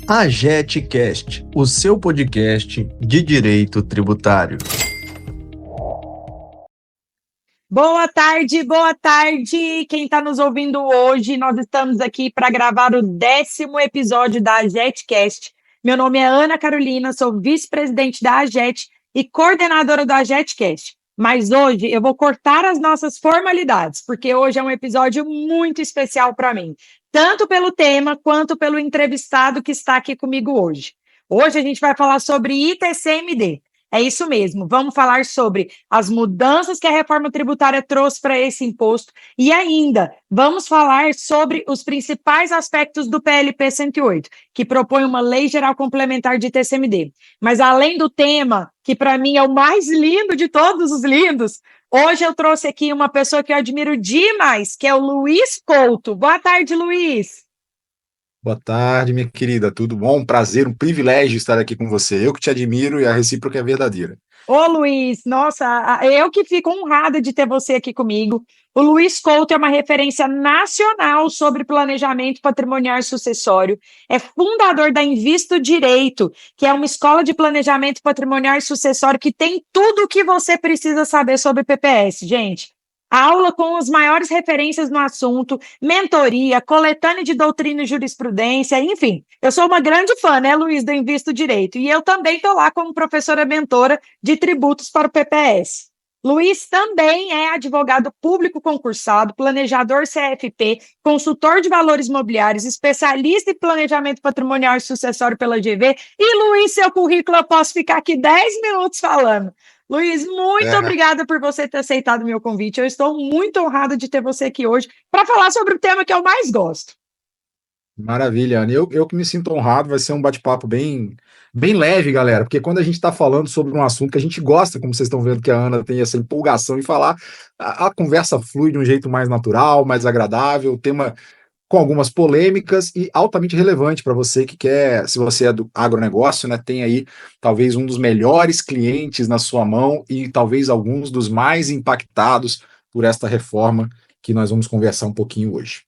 AGETcast, o seu podcast de direito tributário. Boa tarde, boa tarde. Quem está nos ouvindo hoje, nós estamos aqui para gravar o 10º episódio da AGETcast. Meu nome é Ana Carolina, sou vice-presidente da AGET e coordenadora do AGETcast. Mas hoje eu vou cortar as nossas formalidades, porque hoje é um episódio muito especial para mim, tanto pelo tema quanto pelo entrevistado que está aqui comigo hoje. Hoje a gente vai falar sobre ITCMD. É isso mesmo, vamos falar sobre as mudanças que a reforma tributária trouxe para esse imposto e ainda vamos falar sobre os principais aspectos do PLP 108, que propõe uma lei geral complementar de ITCMD. Mas além do tema, que para mim é o mais lindo de todos os lindos, hoje eu trouxe aqui uma pessoa que eu admiro demais, que é o Luiz Couto. Boa tarde, Luiz. Boa tarde, minha querida, tudo bom? Um prazer, um privilégio estar aqui com você. Eu que te admiro e a recíproca é verdadeira. Ô, Luiz, nossa, eu que fico honrada de ter você aqui comigo. O Luiz Couto é uma referência nacional sobre planejamento patrimonial e sucessório. É fundador da Invisto Direito, que é uma escola de planejamento patrimonial e sucessório que tem tudo o que você precisa saber sobre PPS, gente. Aula com as maiores referências no assunto, mentoria, coletânea de doutrina e jurisprudência, enfim. Eu sou uma grande fã, né, Luiz, do Invisto Direito. E eu também estou lá como professora mentora de tributos para o PPS. Luiz também é advogado público concursado, planejador CFP, consultor de valores imobiliários, especialista em planejamento patrimonial e sucessório pela GV. E, Luiz, seu currículo, eu posso ficar aqui 10 minutos falando. Luiz, muito obrigada por você ter aceitado o meu convite. Eu estou muito honrada de ter você aqui hoje para falar sobre o tema que eu mais gosto. Maravilha, Ana. Eu que me sinto honrado, vai ser um bate-papo bem leve, galera, porque quando a gente está falando sobre um assunto que a gente gosta, como vocês estão vendo que a Ana tem essa empolgação em falar, a conversa flui de um jeito mais natural, mais agradável, o tema com algumas polêmicas e altamente relevante para você que quer, se você é do agronegócio, né, tem aí talvez um dos melhores clientes na sua mão e talvez alguns dos mais impactados por esta reforma que nós vamos conversar um pouquinho hoje.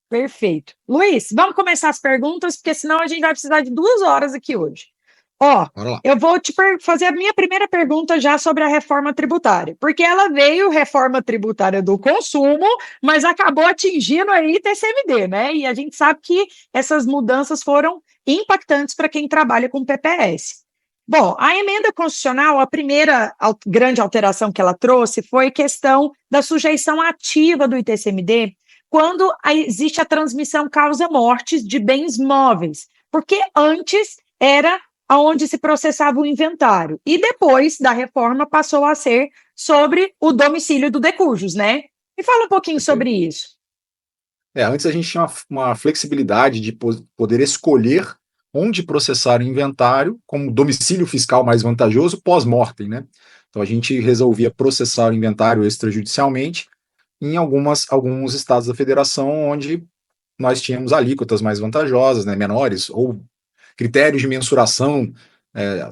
Perfeito. Luiz, vamos começar as perguntas, porque senão a gente vai precisar de 2 horas aqui hoje. Ó, eu vou te fazer a minha primeira pergunta já sobre a reforma tributária, porque ela veio reforma tributária do consumo, mas acabou atingindo a ITCMD, né? E a gente sabe que essas mudanças foram impactantes para quem trabalha com PPS. Bom, a emenda constitucional, a primeira grande alteração que ela trouxe foi a questão da sujeição ativa do ITCMD quando existe a transmissão causa-mortes de bens móveis, porque antes era onde se processava o inventário. E depois da reforma passou a ser sobre o domicílio do decujus, né? Me fala um pouquinho sobre isso. Antes a gente tinha uma flexibilidade de poder escolher onde processar o inventário como domicílio fiscal mais vantajoso pós-mortem, né? Então a gente resolvia processar o inventário extrajudicialmente em alguns estados da federação onde nós tínhamos alíquotas mais vantajosas, né, menores, ou critérios de mensuração,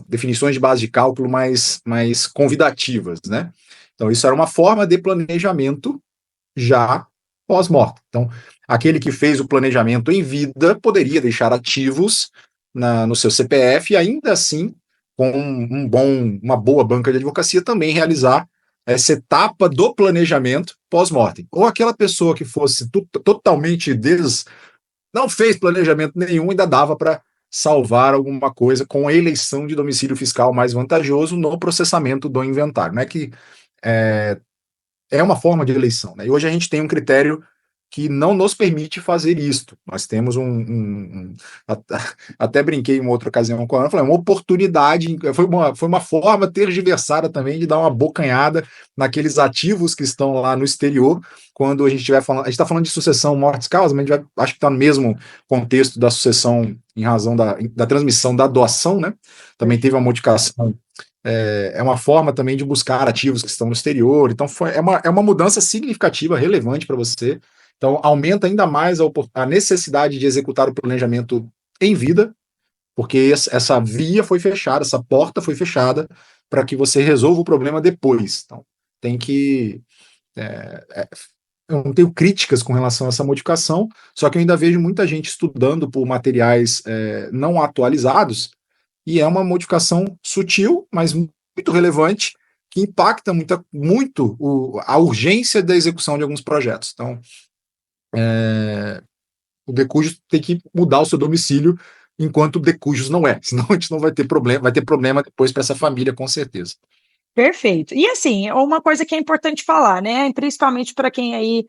definições de base de cálculo mais convidativas, né? Então, isso era uma forma de planejamento já pós-morte. Então, aquele que fez o planejamento em vida poderia deixar ativos no seu CPF e ainda assim, com uma boa banca de advocacia, também realizar essa etapa do planejamento pós-mortem. Ou aquela pessoa que fosse totalmente não fez planejamento nenhum, ainda dava para salvar alguma coisa com a eleição de domicílio fiscal mais vantajoso no processamento do inventário. Não é que é uma forma de eleição, né? E hoje a gente tem um critério que não nos permite fazer isto. Nós temos até brinquei em uma outra ocasião com a Ana, falei, uma oportunidade, foi uma forma tergiversada também de dar uma bocanhada naqueles ativos que estão lá no exterior, quando a gente estiver falando, a gente está falando de sucessão mortis causa, mas a gente acho que está no mesmo contexto da sucessão em razão da transmissão da doação, né? Também teve uma modificação. É uma forma também de buscar ativos que estão no exterior. Então, é uma mudança significativa, relevante para você. Então, aumenta ainda mais a necessidade de executar o planejamento em vida, porque essa via foi fechada, essa porta foi fechada para que você resolva o problema depois. Então, tem que não tenho críticas com relação a essa modificação, só que eu ainda vejo muita gente estudando por materiais não atualizados, e é uma modificação sutil, mas muito relevante, que impacta muito a urgência da execução de alguns projetos. Então, o Decujus tem que mudar o seu domicílio, enquanto o Decujus não é, senão a gente não vai ter problema depois para essa família, com certeza. Perfeito. E assim, uma coisa que é importante falar, né? Principalmente para quem aí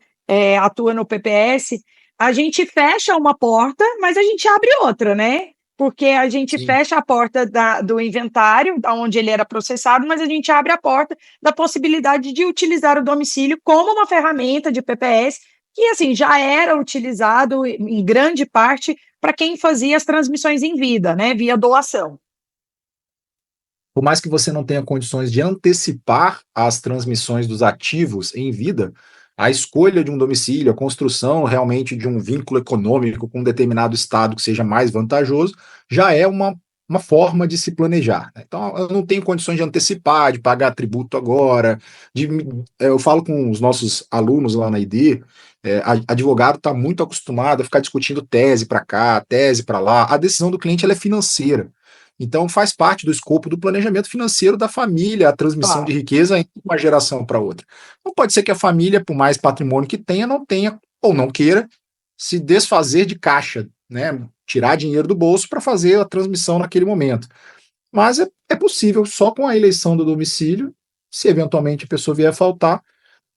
atua no PPS, a gente fecha uma porta, mas a gente abre outra, né? Porque a gente Sim. fecha a porta do inventário, onde ele era processado, mas a gente abre a porta da possibilidade de utilizar o domicílio como uma ferramenta de PPS, que assim já era utilizado em grande parte para quem fazia as transmissões em vida, né? Via doação. Por mais que você não tenha condições de antecipar as transmissões dos ativos em vida, a escolha de um domicílio, a construção realmente de um vínculo econômico com um determinado estado que seja mais vantajoso, já é uma forma de se planejar. Então, eu não tenho condições de antecipar, de pagar tributo agora. Eu falo com os nossos alunos lá na ID, advogado está muito acostumado a ficar discutindo tese para cá, tese para lá. A decisão do cliente ela é financeira. Então, faz parte do escopo do planejamento financeiro da família, a transmissão de riqueza entre uma geração para outra. Não pode ser que a família, por mais patrimônio que tenha, não tenha ou não queira se desfazer de caixa, né? Tirar dinheiro do bolso para fazer a transmissão naquele momento. Mas é possível só com a eleição do domicílio, se eventualmente a pessoa vier a faltar,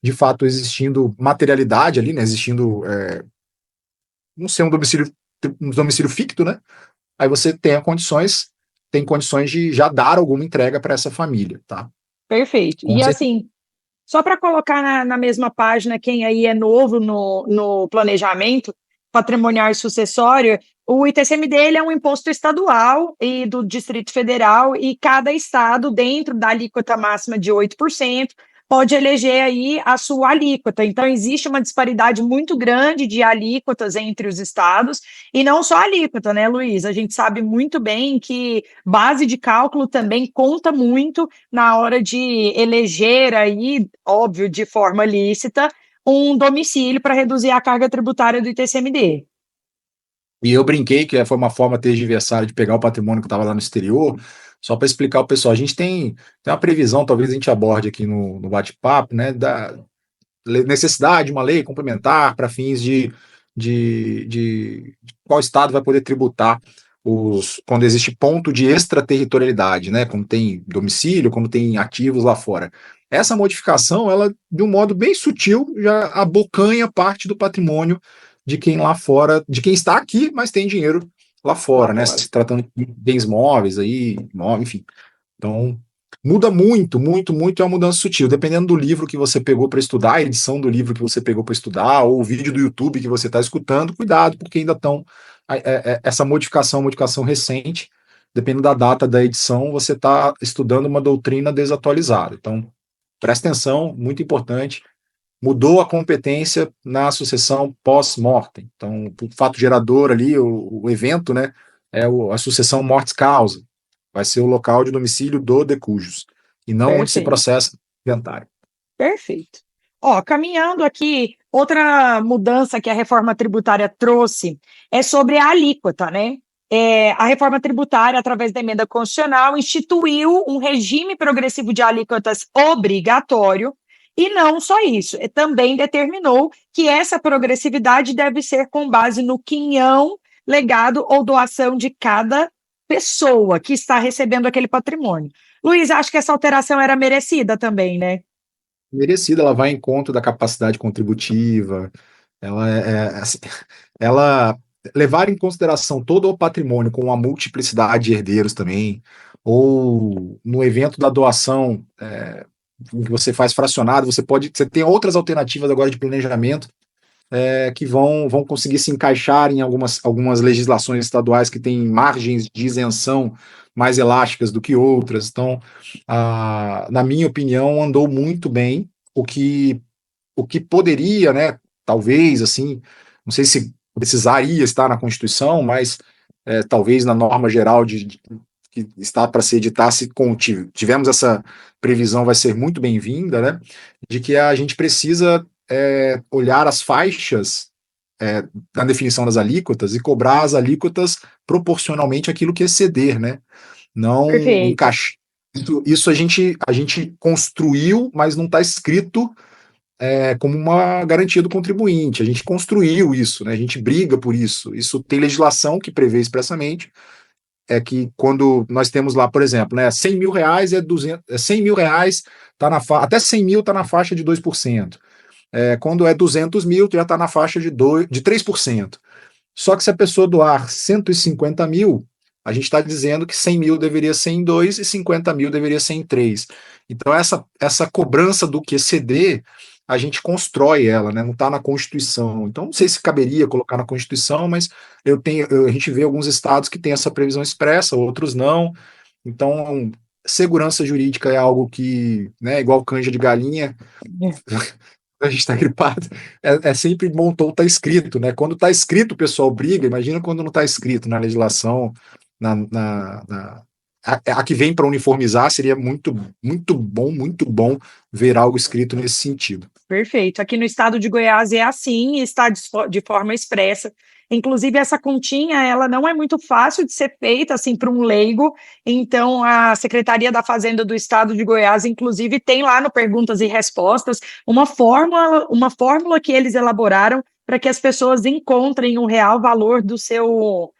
de fato existindo materialidade ali, né? Existindo não ser um domicílio ficto, né? Aí você tem condições de já dar alguma entrega para essa família, tá? Perfeito. Com E certeza. assim, só para colocar na mesma página, quem aí é novo no planejamento patrimonial e sucessório, o ITCMD ele é um imposto estadual e do Distrito Federal, e cada estado, dentro da alíquota máxima de 8%, pode eleger aí a sua alíquota. Então, existe uma disparidade muito grande de alíquotas entre os estados, e não só a alíquota, né, Luiz? A gente sabe muito bem que base de cálculo também conta muito na hora de eleger aí, óbvio, de forma lícita, um domicílio para reduzir a carga tributária do ITCMD. E eu brinquei que foi uma forma tergiversada de pegar o patrimônio que estava lá no exterior, só para explicar ao pessoal. A gente tem uma previsão, talvez a gente aborde aqui no bate-papo, né, da necessidade de uma lei complementar para fins de qual estado vai poder tributar quando existe ponto de extraterritorialidade, né, quando tem domicílio, quando tem ativos lá fora. Essa modificação, ela, de um modo bem sutil, já abocanha parte do patrimônio de quem lá fora, de quem está aqui, mas tem dinheiro lá fora, né? Se tratando de bens móveis aí, enfim. Então, muda muito, muito, muito, é uma mudança sutil. Dependendo do livro que você pegou para estudar, a edição do livro que você pegou para estudar, ou o vídeo do YouTube que você está escutando, cuidado, porque ainda estão essa modificação recente, dependendo da data da edição, você está estudando uma doutrina desatualizada. Então, presta atenção, muito importante. Mudou a competência na sucessão pós-mortem. Então, o fato gerador ali, o evento, né, é a sucessão mortis causa. Vai ser o local de domicílio do decujus, e não Perfeito. onde se processa o inventário. Perfeito. Caminhando aqui, outra mudança que a reforma tributária trouxe é sobre a alíquota, né? A reforma tributária, através da emenda constitucional, instituiu um regime progressivo de alíquotas obrigatório. E não só isso, também determinou que essa progressividade deve ser com base no quinhão, legado ou doação de cada pessoa que está recebendo aquele patrimônio. Luiz, acho que essa alteração era merecida também, né? Merecida, ela vai em conta da capacidade contributiva, ela levar em consideração todo o patrimônio com uma multiplicidade de herdeiros também, ou no evento da doação, que você faz fracionado, você tem outras alternativas agora de planejamento que vão conseguir se encaixar em algumas legislações estaduais que têm margens de isenção mais elásticas do que outras. Então, na minha opinião, andou muito bem. O que poderia, né, talvez, assim, não sei se precisaria estar na Constituição, mas talvez na norma geral que está para se editar, se tivermos essa previsão, vai ser muito bem-vinda, né, de que a gente precisa olhar as faixas na definição das alíquotas e cobrar as alíquotas proporcionalmente àquilo que exceder, né? Não Perfeito. encaixar. Isso a gente construiu, mas não está escrito como uma garantia do contribuinte. A gente construiu isso, né? A gente briga por isso. Isso tem legislação que prevê expressamente, que quando nós temos lá, por exemplo, né, 100 mil reais 100 mil reais até 100 mil está na faixa de 2%. Quando é 200 mil, já está na faixa de 3%. Só que se a pessoa doar 150 mil, a gente está dizendo que 100 mil deveria ser em 2 e 50 mil deveria ser em 3. Então, essa cobrança do que exceder, a gente constrói ela, né? Não está na Constituição. Então, não sei se caberia colocar na Constituição, mas a gente vê alguns estados que têm essa previsão expressa, outros não. Então, segurança jurídica é algo que, né, igual canja de galinha, a gente está gripado, sempre bom ou está escrito, né? Quando está escrito, o pessoal briga, imagina quando não está escrito na legislação, a que vem para uniformizar seria muito bom ver algo escrito nesse sentido. Perfeito. Aqui no estado de Goiás é assim, está de forma expressa. Inclusive, essa continha, ela não é muito fácil de ser feita, assim, para um leigo. Então, a Secretaria da Fazenda do estado de Goiás, inclusive, tem lá no Perguntas e Respostas uma fórmula que eles elaboraram para que as pessoas encontrem o real valor do seu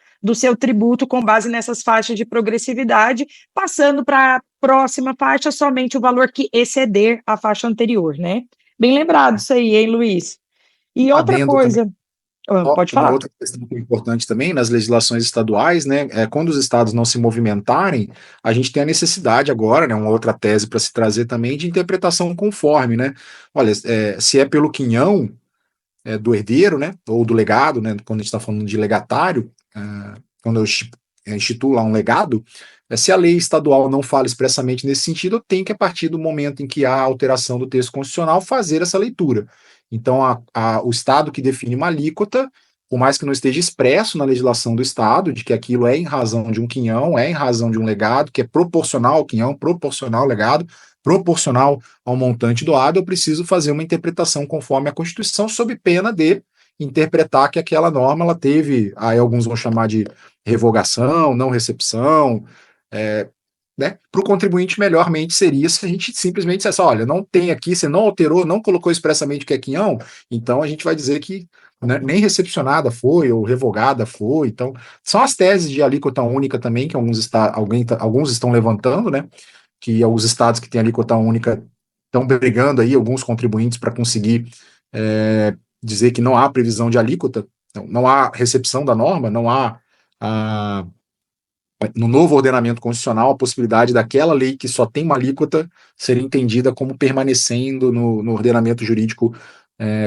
tributo com base nessas faixas de progressividade, passando para a próxima faixa somente o valor que exceder a faixa anterior, né? Bem lembrado isso aí, hein, Luiz? E outra Adendo também, coisa, pode uma falar. outra questão que é importante também nas legislações estaduais, né, quando os estados não se movimentarem, a gente tem a necessidade agora, né, uma outra tese para se trazer também de interpretação conforme, né? Olha, se é pelo quinhão do herdeiro, né, ou do legado, né, quando a gente está falando de legatário, quando eu instituo lá um legado, se a lei estadual não fala expressamente nesse sentido, eu tenho que, a partir do momento em que há alteração do texto constitucional, fazer essa leitura. Então, o Estado que define uma alíquota, por mais que não esteja expresso na legislação do Estado, de que aquilo é em razão de um quinhão, é em razão de um legado, que é proporcional ao quinhão, proporcional ao legado, proporcional ao montante doado, eu preciso fazer uma interpretação conforme a Constituição, sob pena de interpretar que aquela norma ela teve, aí alguns vão chamar de revogação, não recepção, né? Para o contribuinte, melhormente seria se a gente simplesmente dissesse: olha, não tem aqui, você não alterou, não colocou expressamente que é quinhão, então a gente vai dizer que, né, nem recepcionada foi, ou revogada foi. Então, são as teses de alíquota única também, que alguns estão levantando, né? Que os estados que têm alíquota única estão brigando aí, alguns contribuintes, para conseguir dizer que não há previsão de alíquota, não há recepção da norma, não há no novo ordenamento constitucional a possibilidade daquela lei que só tem uma alíquota ser entendida como permanecendo no ordenamento jurídico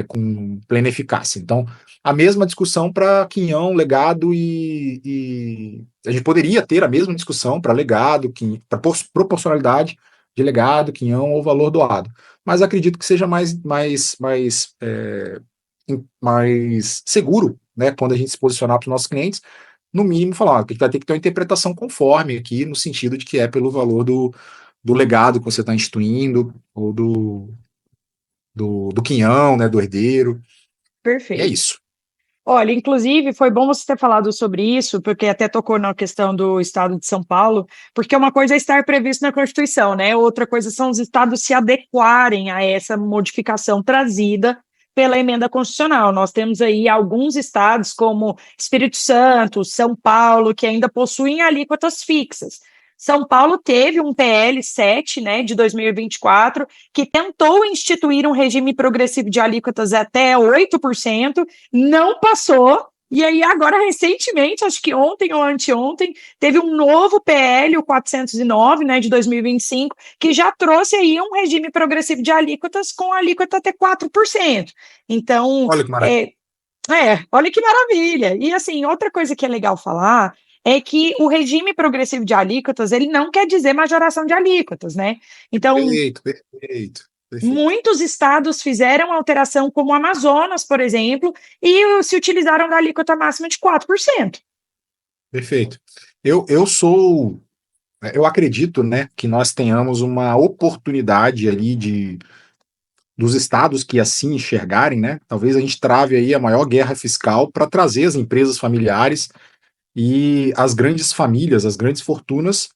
com plena eficácia. Então, a mesma discussão para quinhão, legado e a gente poderia ter a mesma discussão para legado, para proporcionalidade de legado, quinhão ou valor doado. Mas acredito que seja mais seguro, né, quando a gente se posicionar para os nossos clientes, no mínimo falar, que vai ter que ter uma interpretação conforme aqui, no sentido de que é pelo valor do legado que você está instituindo, ou do quinhão, né, do herdeiro, e é Perfeito. isso. Olha, inclusive, foi bom você ter falado sobre isso, porque até tocou na questão do Estado de São Paulo, porque uma coisa é estar previsto na Constituição, né? Outra coisa são os estados se adequarem a essa modificação trazida pela emenda constitucional. Nós temos aí alguns estados, como Espírito Santo, São Paulo, que ainda possuem alíquotas fixas. São Paulo teve um PL 7, né, de 2024, que tentou instituir um regime progressivo de alíquotas até 8%, não passou. E aí, agora, recentemente, acho que ontem ou anteontem, teve um novo PL, o 409, né, de 2025, que já trouxe aí um regime progressivo de alíquotas com alíquota até 4%. Então, Olha que maravilha. olha que maravilha. E assim, outra coisa que é legal falar é que o regime progressivo de alíquotas, ele não quer dizer majoração de alíquotas, né? Então, Perfeito. muitos estados fizeram alteração, como o Amazonas, por exemplo, e se utilizaram da alíquota máxima de 4%. Perfeito. Eu acredito, né, que nós tenhamos uma oportunidade ali dos estados que assim enxergarem, né, talvez a gente trave aí a maior guerra fiscal para trazer as empresas familiares e as grandes famílias, as grandes fortunas,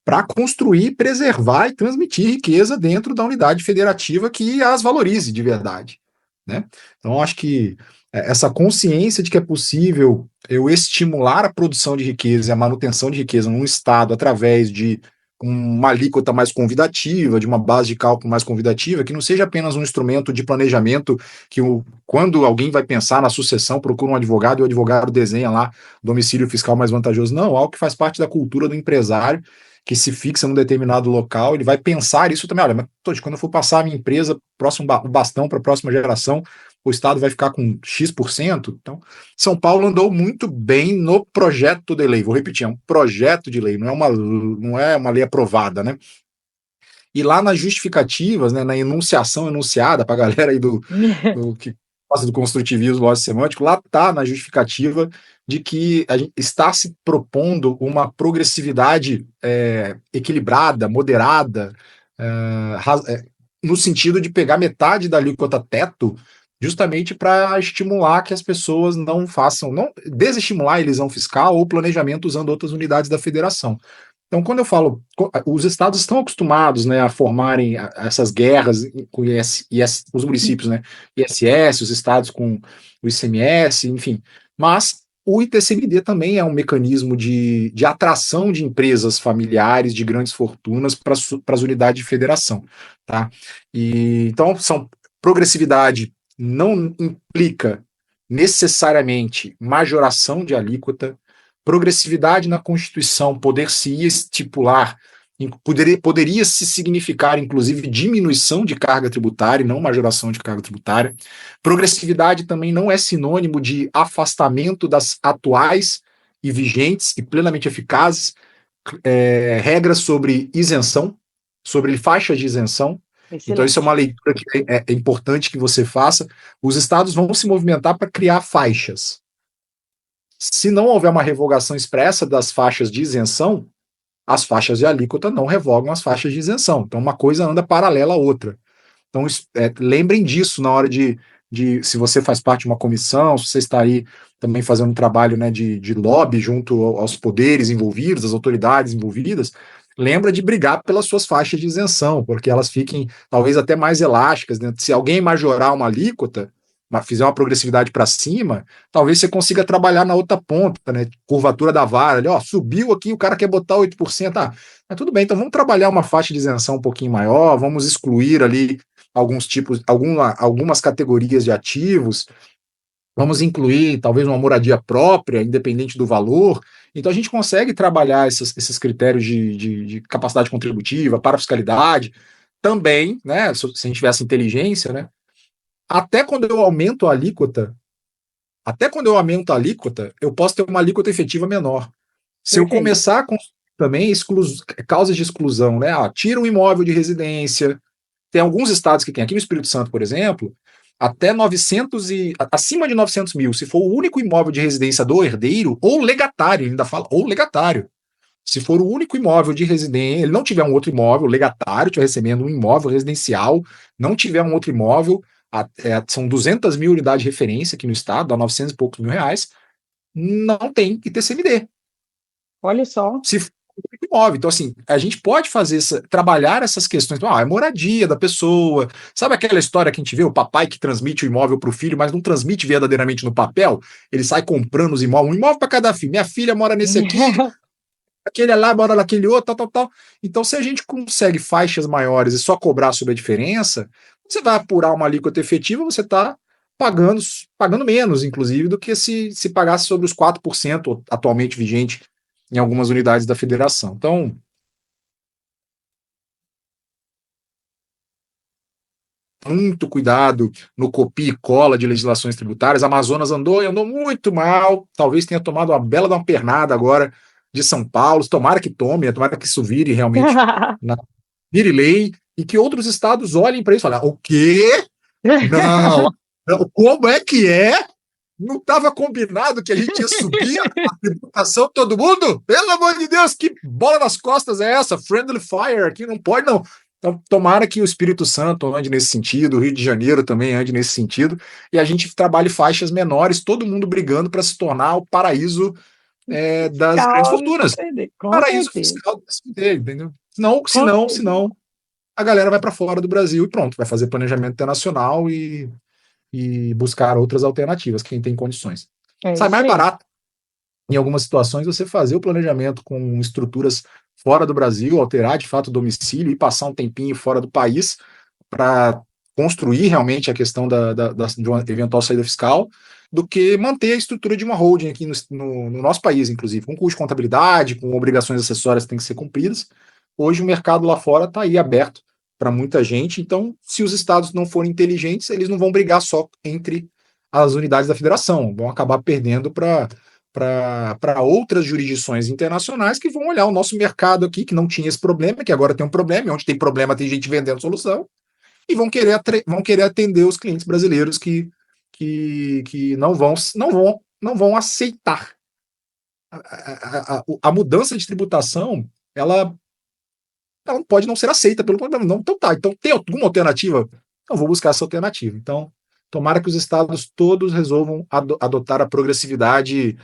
para construir, preservar e transmitir riqueza dentro da unidade federativa que as valorize de verdade, né? Então, acho que essa consciência de que é possível eu estimular a produção de riqueza e a manutenção de riqueza num estado através de uma alíquota mais convidativa, de uma base de cálculo mais convidativa, que não seja apenas um instrumento de planejamento que quando alguém vai pensar na sucessão, procura um advogado e o advogado desenha lá domicílio fiscal mais vantajoso. Não, algo que faz parte da cultura do empresário, que se fixa num determinado local, ele vai pensar isso também. Olha, mas quando eu for passar a minha empresa, o bastão para a próxima geração, o Estado vai ficar com X%. Então, São Paulo andou muito bem no projeto de lei. Vou repetir, é um projeto de lei, não é uma lei aprovada, né? E lá nas justificativas, né, na enunciação enunciada, para a galera aí do que gosta do construtivismo lógico semântico, lá está na justificativa de que a gente está se propondo uma progressividade equilibrada, moderada, no sentido de pegar metade da alíquota teto, justamente para estimular que as pessoas não desestimular a elisão fiscal ou planejamento usando outras unidades da federação. Então, quando eu falo, os estados estão acostumados, né, a formarem essas guerras com os municípios, né, ISS, os estados com o ICMS, enfim, mas o ITCMD também é um mecanismo de atração de empresas familiares de grandes fortunas para as unidades de federação, tá? Então, progressividade não implica necessariamente majoração de alíquota. Progressividade na Constituição poder-se estipular, poderia se significar, inclusive, diminuição de carga tributária e não majoração de carga tributária. Progressividade também não é sinônimo de afastamento das atuais e vigentes e plenamente eficazes regras sobre isenção, sobre faixas de isenção. Excelente. Então, isso é uma leitura que é importante que você faça. Os estados vão se movimentar para criar faixas. Se não houver uma revogação expressa das faixas de isenção, as faixas de alíquota não revogam as faixas de isenção. Então, uma coisa anda paralela à outra. Então, lembrem disso na hora se você faz parte de uma comissão, se você está aí também fazendo um trabalho, né, de lobby junto aos poderes envolvidos, às autoridades envolvidas, lembra de brigar pelas suas faixas de isenção, porque elas fiquem talvez até mais elásticas, né? Se alguém majorar uma alíquota, fizer uma progressividade para cima, talvez você consiga trabalhar na outra ponta, né? Curvatura da vara, ali, ó, subiu aqui, o cara quer botar 8%, mas tudo bem, então vamos trabalhar uma faixa de isenção um pouquinho maior, vamos excluir ali algumas categorias de ativos, vamos incluir talvez uma moradia própria, independente do valor. Então a gente consegue trabalhar esses critérios de capacidade contributiva, para fiscalidade, também, né? Se a gente tiver essa inteligência, né? Até quando eu aumento a alíquota, eu posso ter uma alíquota efetiva menor. Se eu começar com também causas de exclusão, né? Tira um imóvel de residência. Tem alguns estados que tem, aqui no Espírito Santo, por exemplo, até acima de 900 mil, se for o único imóvel de residência do herdeiro, ou legatário, ainda fala, ou legatário. Se for o único imóvel de residência, ele não tiver um outro imóvel, legatário, estiver recebendo um imóvel residencial, não tiver um outro imóvel, são 200 mil unidades de referência aqui no estado, dá 900 e poucos mil reais, não tem ITCMD. Olha só. Se for imóvel. Então, assim, a gente pode trabalhar essas questões. É moradia da pessoa. Sabe aquela história que a gente vê, o papai que transmite o imóvel para o filho, mas não transmite verdadeiramente no papel? Ele sai comprando os imóveis, um imóvel para cada filho. Minha filha mora nesse aqui, aquele lá mora naquele outro, tal. Então, se a gente consegue faixas maiores e só cobrar sobre a diferença, você vai apurar uma alíquota efetiva, você está pagando menos, inclusive, do que se pagasse sobre os 4% atualmente vigente em algumas unidades da federação. Então, muito cuidado no copia e cola de legislações tributárias. Amazonas andou muito mal, talvez tenha tomado uma bela de uma pernada agora de São Paulo, tomara que tome, tomara que isso vire realmente, vire lei, e que outros estados olhem para isso e falem, o quê? Não, como é que é? Não estava combinado que a gente ia subir a tributação todo mundo? Pelo amor de Deus, que bola nas costas é essa? Friendly fire aqui, não pode não. Então, tomara que o Espírito Santo ande nesse sentido, o Rio de Janeiro também ande nesse sentido, e a gente trabalhe faixas menores, todo mundo brigando para se tornar o paraíso das grandes Calma, fortunas. com Paraíso certeza, fiscal dele, entendeu? Senão, com senão, certeza. senão, a galera vai para fora do Brasil e pronto, vai fazer planejamento internacional e buscar outras alternativas, quem tem condições. É Sai isso mais aí. barato, em algumas situações, você fazer o planejamento com estruturas fora do Brasil, alterar de fato o domicílio e passar um tempinho fora do país para construir realmente a questão de uma eventual saída fiscal, do que manter a estrutura de uma holding aqui no nosso país, inclusive, com custo de contabilidade, com obrigações acessórias que têm que ser cumpridas. Hoje o mercado lá fora está aí aberto para muita gente, então, se os estados não forem inteligentes, eles não vão brigar só entre as unidades da federação, vão acabar perdendo para outras jurisdições internacionais que vão olhar o nosso mercado aqui, que não tinha esse problema, que agora tem um problema, e onde tem problema tem gente vendendo solução, e vão querer atender os clientes brasileiros que não vão aceitar. A mudança de tributação, ela pode não ser aceita pelo governo. Não, então tá, então tem alguma alternativa? Eu vou buscar essa alternativa. Então, tomara que os estados todos resolvam adotar a progressividade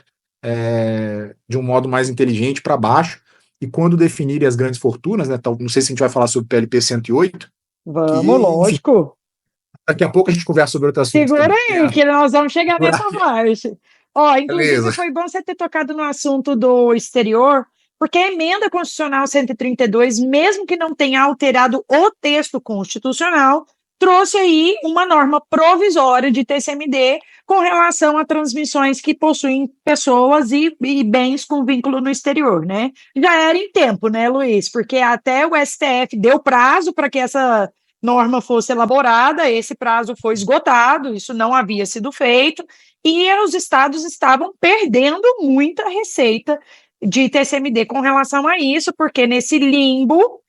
de um modo mais inteligente para baixo, e quando definirem as grandes fortunas, né, não sei se a gente vai falar sobre o PLP 108, Vamos, que, enfim, lógico. daqui a pouco a gente conversa sobre outros assuntos Segura também. aí, que nós vamos chegar nessa parte. Ó, inclusive, Beleza. foi bom você ter tocado no assunto do exterior, porque a emenda constitucional 132, mesmo que não tenha alterado o texto constitucional, trouxe aí uma norma provisória de TCMD com relação a transmissões que possuem pessoas e bens com vínculo no exterior, né? Já era em tempo, né, Luiz? Porque até o STF deu prazo para que essa norma fosse elaborada, esse prazo foi esgotado, isso não havia sido feito, e os estados estavam perdendo muita receita de TCMD com relação a isso, porque nesse limbo,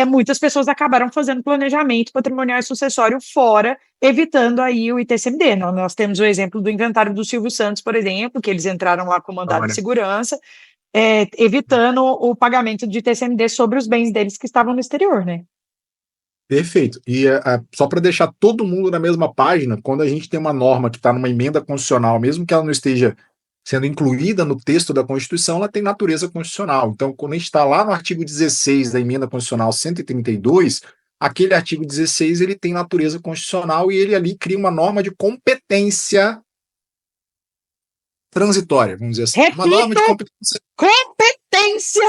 muitas pessoas acabaram fazendo planejamento patrimonial e sucessório fora, evitando aí o ITCMD. Nós temos o exemplo do inventário do Silvio Santos, por exemplo, que eles entraram lá com mandado de segurança, evitando o pagamento de ITCMD sobre os bens deles que estavam no exterior, né? Perfeito. E só para deixar todo mundo na mesma página, quando a gente tem uma norma que está numa emenda constitucional, mesmo que ela não esteja sendo incluída no texto da Constituição, ela tem natureza constitucional. Então, quando a gente está lá no artigo 16 da emenda constitucional 132, aquele artigo 16 ele tem natureza constitucional e ele ali cria uma norma de competência transitória, vamos dizer assim. Repito, Uma norma de competência. competência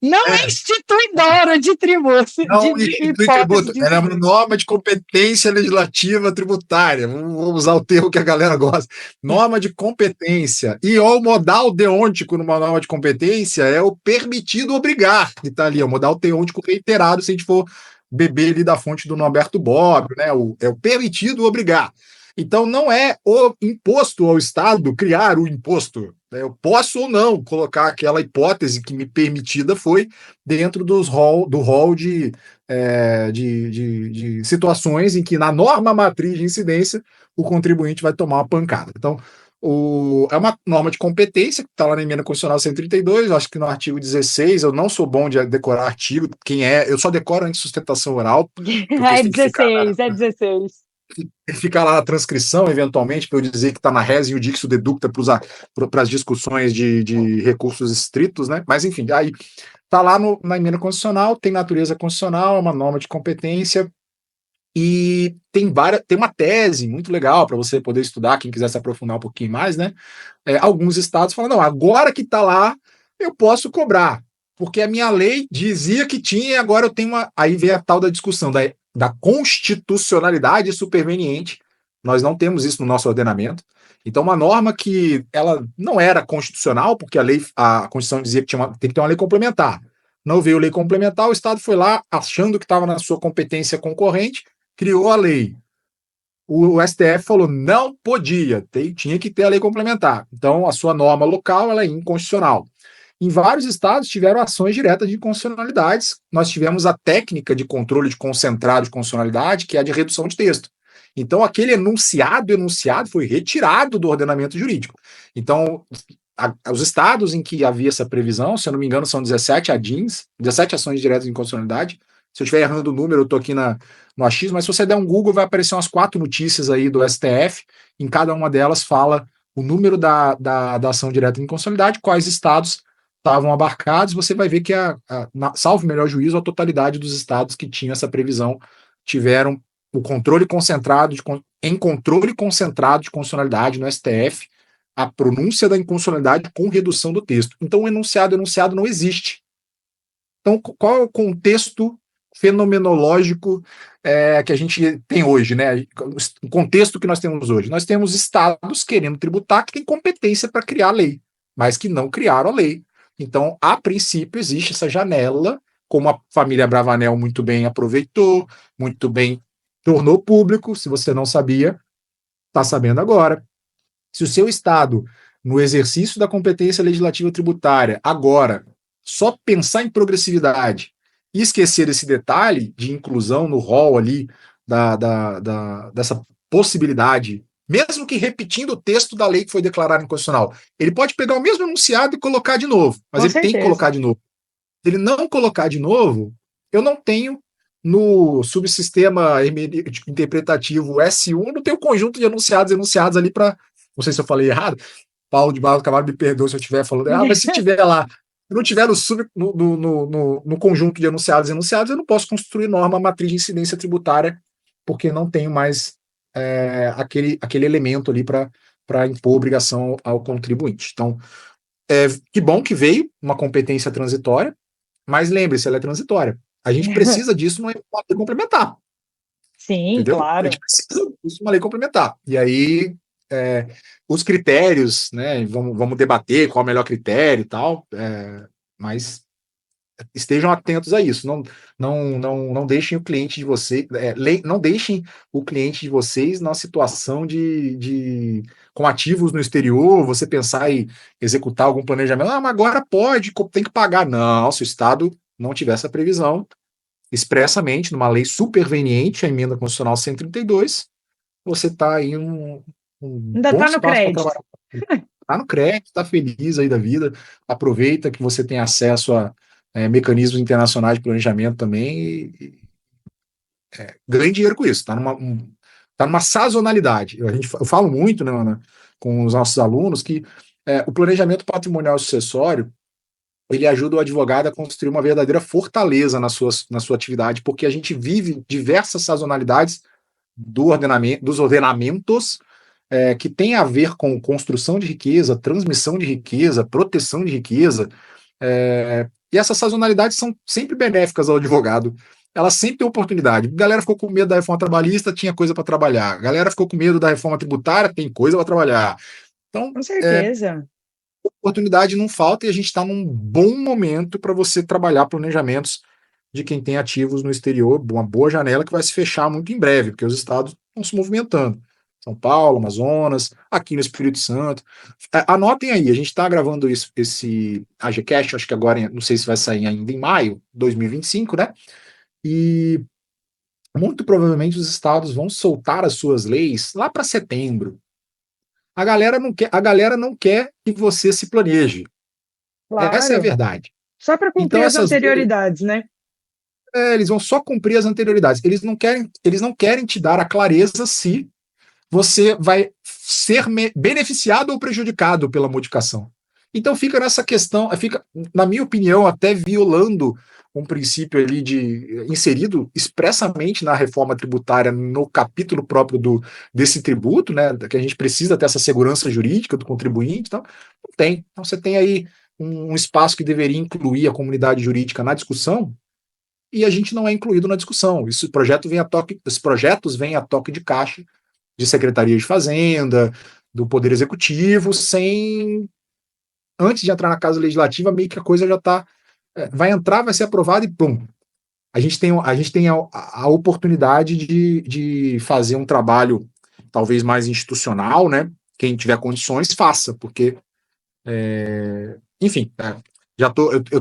não é instituidora de tributo, Não de institui hipótese tributo, de ela é uma norma de competência legislativa tributária. Vamos usar o termo que a galera gosta. Norma de competência. E o modal deôntico numa norma de competência é o permitido obrigar, que está ali, é o modal deôntico reiterado, se a gente for beber ali da fonte do Norberto Bobbio, né? É o permitido obrigar. Então, não é o imposto ao Estado criar o imposto. Né? Eu posso ou não colocar aquela hipótese que me permitida foi dentro do rol de situações em que, na norma matriz de incidência, o contribuinte vai tomar uma pancada. Então, é uma norma de competência que está lá na emenda constitucional 132, acho que no artigo 16, eu não sou bom de decorar artigo, eu só decoro antes de sustentação oral, porque É isso tem que ficar 16, é 16. ficar lá na transcrição, eventualmente, para eu dizer que está na res e o dixo deducta para as discussões de recursos estritos, né? Mas, enfim, aí está lá na emenda constitucional, tem natureza constitucional, é uma norma de competência, e tem uma tese muito legal para você poder estudar, quem quiser se aprofundar um pouquinho mais, né? Alguns estados falam, não, agora que está lá, eu posso cobrar, porque a minha lei dizia que tinha, e agora eu tenho uma. Aí vem a tal da discussão da constitucionalidade superveniente. Nós não temos isso no nosso ordenamento. Então, uma norma que ela não era constitucional, porque a Constituição dizia que tem que ter uma lei complementar. Não veio lei complementar, o Estado foi lá, achando que estava na sua competência concorrente, criou a lei. O STF falou não podia, tinha que ter a lei complementar. Então, a sua norma local ela é inconstitucional. Em vários estados tiveram ações diretas de inconstitucionalidades. Nós tivemos a técnica de controle de concentrado de constitucionalidade, que é a de redução de texto. Então, aquele enunciado foi retirado do ordenamento jurídico. Então, os estados em que havia essa previsão, se eu não me engano, são 17 ADINs, 17 ações diretas de inconstitucionalidade, Se eu estiver errando o número, eu estou aqui no achismo, mas se você der um Google, vai aparecer umas 4 notícias aí do STF, em cada uma delas fala o número da ação direta de inconstitucionalidade, quais estados estavam abarcados, você vai ver que, salvo melhor juízo, a totalidade dos estados que tinham essa previsão tiveram o controle concentrado em controle concentrado de constitucionalidade no STF, a pronúncia da inconstitucionalidade com redução do texto. Então, o enunciado não existe. Então, qual é o contexto fenomenológico que a gente tem hoje, né? O contexto que nós temos hoje. Nós temos estados querendo tributar que têm competência para criar a lei, mas que não criaram a lei. Então, a princípio, existe essa janela, como a família Bravanel muito bem aproveitou, muito bem tornou público. Se você não sabia, está sabendo agora. Se o seu estado, no exercício da competência legislativa tributária, agora, só pensar em progressividade e esquecer esse detalhe de inclusão no rol ali dessa possibilidade, mesmo que repetindo o texto da lei que foi declarada inconstitucional, ele pode pegar o mesmo enunciado e colocar de novo, mas Com ele tem que certeza. colocar de novo. Se ele não colocar de novo, eu não tenho no subsistema interpretativo S1, eu não tenho conjunto de enunciados ali para. Não sei se eu falei errado. Paulo de Barros Camargo me perdoa se eu estiver falando errado, mas se tiver lá, se não tiver no conjunto de enunciados, eu não posso construir norma matriz de incidência tributária, porque não tenho mais aquele elemento ali para impor obrigação ao contribuinte. Então, que bom que veio uma competência transitória, mas lembre-se, ela é transitória. A gente precisa disso numa lei complementar. Sim, entendeu? claro. A gente precisa disso numa lei complementar. E aí, os critérios, né? Vamos debater qual é o melhor critério e tal, mas estejam atentos a isso. Não deixem o cliente de vocês, não deixem o cliente de vocês numa situação com ativos no exterior, você pensar em executar algum planejamento. Mas agora pode, tem que pagar. Não, se o Estado não tiver essa previsão expressamente, numa lei superveniente, a emenda constitucional 132, você está aí um Ainda bom está no espaço para crédito. trabalhar. Está no crédito, está feliz aí da vida, aproveita que você tem acesso a mecanismos internacionais de planejamento também e ganhe dinheiro com isso. Está numa sazonalidade. Eu falo muito, né, Ana, com os nossos alunos que o planejamento patrimonial sucessório ele ajuda o advogado a construir uma verdadeira fortaleza na sua atividade, porque a gente vive diversas sazonalidades dos ordenamentos que tem a ver com construção de riqueza, transmissão de riqueza, proteção de riqueza, e essas sazonalidades são sempre benéficas ao advogado. Ela sempre tem oportunidade. A galera ficou com medo da reforma trabalhista, tinha coisa para trabalhar. A galera ficou com medo da reforma tributária, tem coisa para trabalhar. Então, Com certeza. oportunidade não falta e a gente está num bom momento para você trabalhar planejamentos de quem tem ativos no exterior, uma boa janela que vai se fechar muito em breve, porque os estados estão se movimentando. São Paulo, Amazonas, aqui no Espírito Santo. Anotem aí, a gente está gravando esse AGCast, acho que agora, não sei se vai sair ainda em maio de 2025, né? E muito provavelmente os estados vão soltar as suas leis lá para setembro. A galera não quer que você se planeje. Claro. Essa é a verdade. Só para cumprir Então, as anterioridades, né? Eles vão só cumprir as anterioridades. Eles não querem te dar a clareza se você vai ser beneficiado ou prejudicado pela modificação. Então fica nessa questão, na minha opinião, até violando um princípio ali inserido expressamente na reforma tributária, no capítulo próprio desse tributo, né? Que a gente precisa ter essa segurança jurídica do contribuinte, então não tem. Então você tem aí um espaço que deveria incluir a comunidade jurídica na discussão, e a gente não é incluído na discussão. Os projetos vêm a toque de caixa de Secretaria de Fazenda, do Poder Executivo, antes de entrar na Casa Legislativa, meio que a coisa já está. Vai entrar, vai ser aprovado e pum. A gente tem a oportunidade de fazer um trabalho talvez mais institucional, né? Quem tiver condições, faça, porque enfim,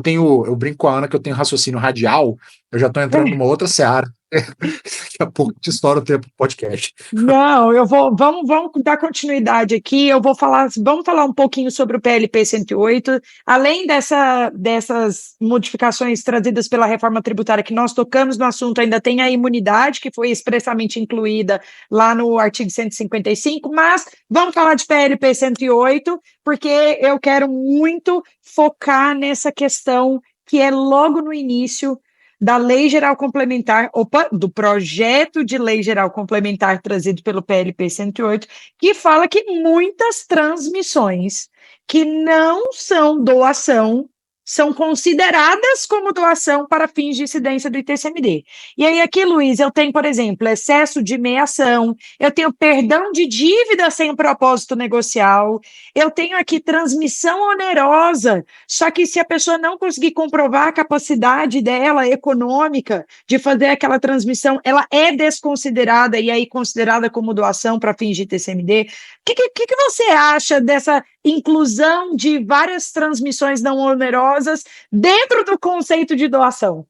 eu brinco com a Ana que eu tenho raciocínio radial, eu já estou entrando numa outra seara. Daqui a pouco te estoura o tempo do podcast. Não, vamos dar continuidade aqui. Vamos falar um pouquinho sobre o PLP 108. Além dessas modificações trazidas pela reforma tributária que nós tocamos no assunto, ainda tem a imunidade, que foi expressamente incluída lá no artigo 155, mas vamos falar de PLP 108, porque eu quero muito focar nessa questão que é logo no início da Lei Geral Complementar, do projeto de Lei Geral Complementar trazido pelo PLP 108, que fala que muitas transmissões que não são doação são consideradas como doação para fins de incidência do ITCMD. E aí aqui, Luiz, eu tenho, por exemplo, excesso de meação, eu tenho perdão de dívida sem propósito negocial, eu tenho aqui transmissão onerosa, só que se a pessoa não conseguir comprovar a capacidade dela econômica de fazer aquela transmissão, ela é desconsiderada e aí considerada como doação para fins de TCMD. O que você acha dessa inclusão de várias transmissões não onerosas dentro do conceito de doação?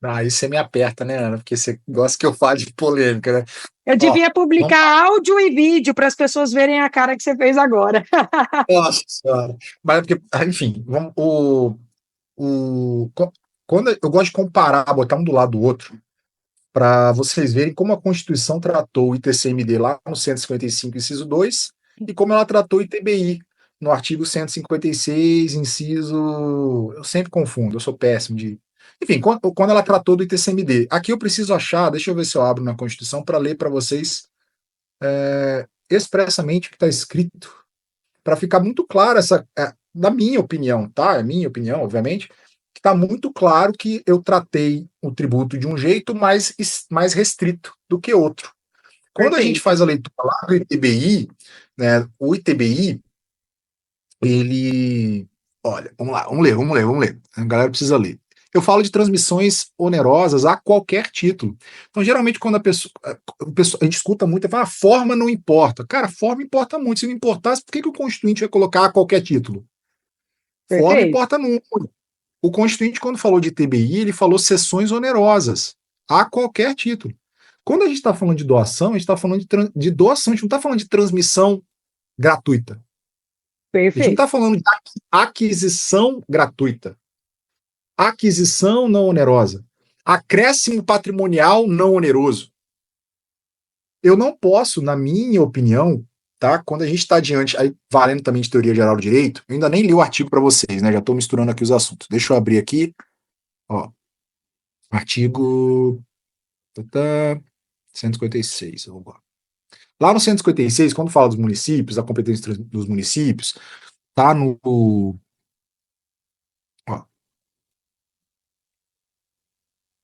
Aí você me aperta, né, Ana? Porque você gosta que eu fale de polêmica, né? Eu devia publicar áudio e vídeo para as pessoas verem a cara que você fez agora. Nossa senhora. Mas porque, enfim, quando eu gosto de comparar, botar um do lado do outro, para vocês verem como a Constituição tratou o ITCMD lá no 155, inciso 2, e como ela tratou o ITBI no artigo 156, inciso. Eu sempre confundo, eu sou péssimo de. Enfim, quando ela tratou do ITCMD. Aqui eu preciso achar, deixa eu ver se eu abro na Constituição para ler para vocês expressamente o que está escrito, para ficar muito claro na minha opinião, tá? É minha opinião, obviamente, que está muito claro que eu tratei o tributo de um jeito mais restrito do que outro. Quando a gente faz a leitura lá do ITBI, né, o ITBI, ele... Olha, vamos lá, vamos ler. A galera precisa ler. Eu falo de transmissões onerosas a qualquer título. Então, geralmente, quando a gente escuta muito, fala, a forma não importa. Cara, a forma importa muito. Se não importasse, por que o Constituinte vai colocar a qualquer título? Forma importa muito. O Constituinte, quando falou de TBI, ele falou sessões onerosas, a qualquer título. Quando a gente está falando de doação, a gente está falando de doação, a gente não está falando de transmissão gratuita. Perfeito. A gente não está falando de aquisição gratuita. Aquisição não onerosa. Acréscimo patrimonial não oneroso. Eu não posso, na minha opinião, tá? Quando a gente está diante, aí valendo também de teoria geral do direito, eu ainda nem li o artigo para vocês, né? Já estou misturando aqui os assuntos. Deixa eu abrir aqui, ó, artigo 156. Lá no 156, quando fala dos municípios, da competência dos municípios, tá no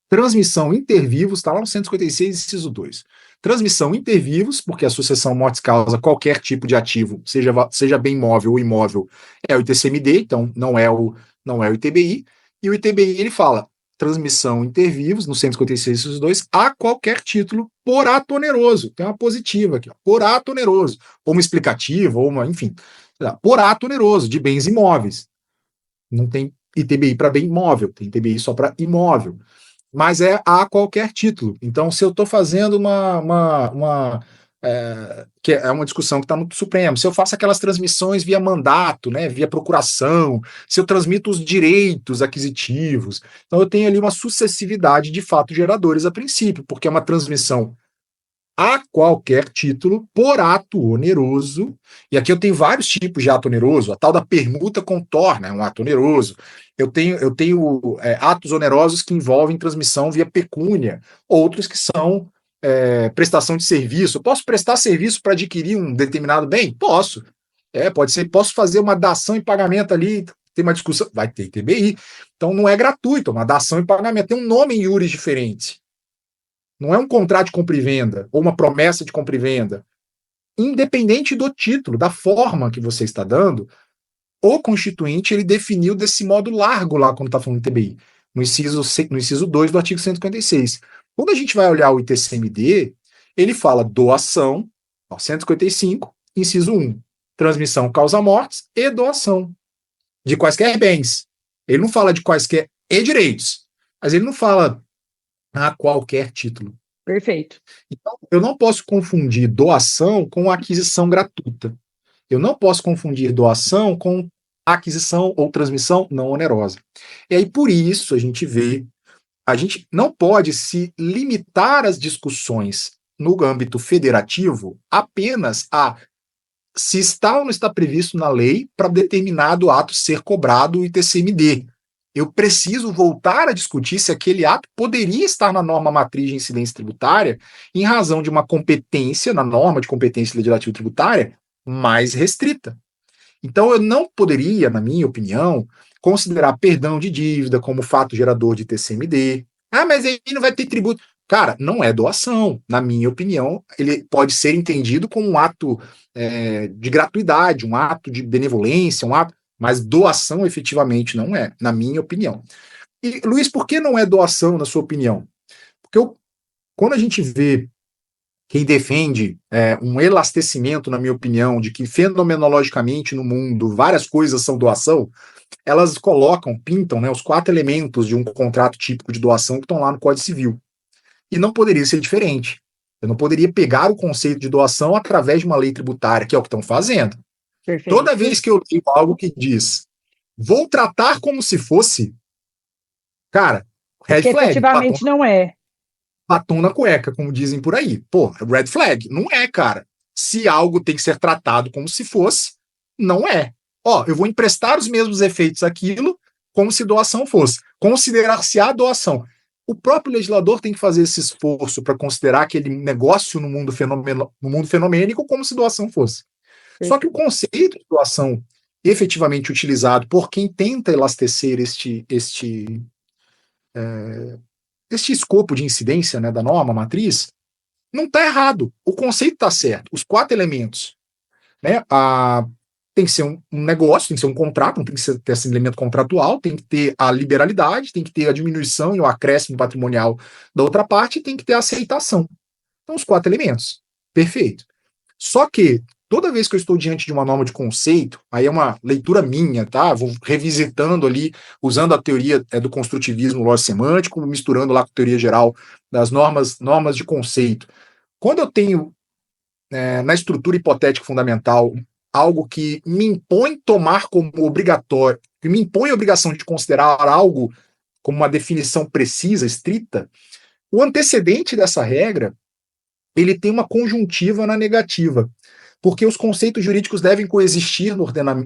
transmissão intervivos, está lá no 156, inciso 2. Transmissão intervivos, porque a sucessão morte-causa qualquer tipo de ativo, seja bem móvel ou imóvel, é o ITCMD, então não é o ITBI. E o ITBI, ele fala transmissão intervivos, no 156, inciso 2, a qualquer título, por ato oneroso. Tem uma positiva aqui, ó, por ato oneroso. Ou uma explicativa, ou uma, enfim, por ato oneroso, de bens imóveis. Não tem ITBI para bem imóvel, tem ITBI só para imóvel. Mas é a qualquer título. Então, se eu estou fazendo que é uma discussão que está no Supremo, se eu faço aquelas transmissões via mandato, né, via procuração, se eu transmito os direitos aquisitivos, então eu tenho ali uma sucessividade de fatos geradores a princípio, porque é uma transmissão a qualquer título, por ato oneroso, e aqui eu tenho vários tipos de ato oneroso, a tal da permuta contorna é um ato oneroso, eu tenho atos onerosos que envolvem transmissão via pecúnia, outros que são prestação de serviço. Eu posso prestar serviço para adquirir um determinado bem? Posso. Pode ser, posso fazer uma dação em pagamento ali, tem uma discussão, vai ter ITBI, então não é gratuito, uma dação em pagamento, tem um nome em iuris diferente. Não é um contrato de compra e venda, ou uma promessa de compra e venda. Independente do título, da forma que você está dando, o Constituinte ele definiu desse modo largo lá quando está falando de TBI, no inciso 2 do artigo 156. Quando a gente vai olhar o ITCMD, ele fala doação, 155, inciso 1, transmissão causa mortes e doação de quaisquer bens. Ele não fala de quaisquer direitos, mas ele não fala a qualquer título. Perfeito. Então, eu não posso confundir doação com aquisição gratuita. Eu não posso confundir doação com aquisição ou transmissão não onerosa. E aí, por isso, a gente não pode se limitar as discussões no âmbito federativo apenas a se está ou não está previsto na lei para determinado ato ser cobrado ITCMD. Eu preciso voltar a discutir se aquele ato poderia estar na norma matriz de incidência tributária em razão de uma competência, na norma de competência legislativa tributária, mais restrita. Então, eu não poderia, na minha opinião, considerar perdão de dívida como fato gerador de TCMD. Ah, mas aí não vai ter tributo. Cara, não é doação. Na minha opinião, ele pode ser entendido como um ato de gratuidade, um ato de benevolência, um ato, mas doação efetivamente não é, na minha opinião. E, Luiz, por que não é doação, na sua opinião? Porque quando a gente vê quem defende um elastecimento, na minha opinião, de que fenomenologicamente no mundo várias coisas são doação, elas pintam, né, os 4 elementos de um contrato típico de doação que estão lá no Código Civil. E não poderia ser diferente. Eu não poderia pegar o conceito de doação através de uma lei tributária, que é o que estão fazendo. Perfeito. Toda vez que eu leio algo que diz, vou tratar como se fosse, cara, red que flag. efetivamente não é. Batom na cueca, como dizem por aí. Pô, red flag. Não é, cara. Se algo tem que ser tratado como se fosse, não é. Ó, eu vou emprestar os mesmos efeitos àquilo como se doação fosse. Considerar-se-á doação. O próprio legislador tem que fazer esse esforço para considerar aquele negócio no mundo fenomênico como se doação fosse. Só que o conceito de doação efetivamente utilizado por quem tenta elastecer este escopo de incidência, né, da norma matriz, não está errado. O conceito está certo. Os 4 elementos, né, tem que ser um negócio, tem que ser um contrato, não tem que ter esse elemento contratual, tem que ter a liberalidade, tem que ter a diminuição e o acréscimo patrimonial da outra parte, e tem que ter a aceitação. Então, os 4 elementos. Perfeito. Só que, toda vez que eu estou diante de uma norma de conceito, aí é uma leitura minha, tá? Vou revisitando ali, usando a teoria do construtivismo lógico-semântico, misturando lá com a teoria geral das normas de conceito. Quando eu tenho, na estrutura hipotética fundamental, algo que me impõe tomar como obrigatório, que me impõe a obrigação de considerar algo como uma definição precisa, estrita, o antecedente dessa regra, ele tem uma conjuntiva na negativa, porque os conceitos jurídicos devem coexistir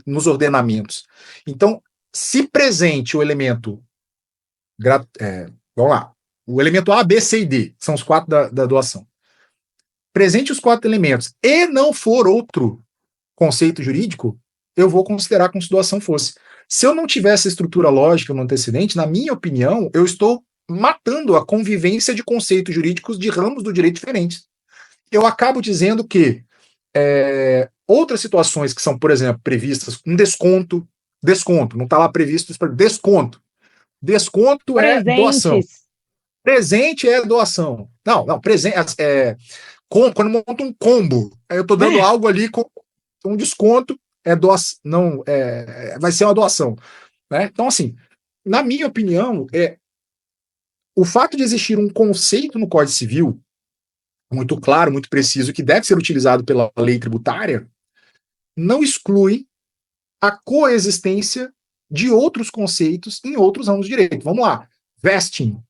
nos ordenamentos. Então, se presente o elemento, vamos lá, o elemento A, B, C e D, são os 4 da doação. Presente os 4 elementos e não for outro conceito jurídico, eu vou considerar como se doação fosse. Se eu não tivesse estrutura lógica no antecedente, na minha opinião, eu estou matando a convivência de conceitos jurídicos de ramos do direito diferentes. Eu acabo dizendo que outras situações que são, por exemplo, previstas, um desconto, não está lá previsto desconto. Desconto é doação. Presente é doação. Não, presente quando eu monto um combo, eu estou dando algo ali com um desconto, doação, não, vai ser uma doação. Né? Então, assim, na minha opinião, o fato de existir um conceito no Código Civil muito claro, muito preciso, que deve ser utilizado pela lei tributária, não exclui a coexistência de outros conceitos em outros ramos de direito. Vamos lá. Vesting.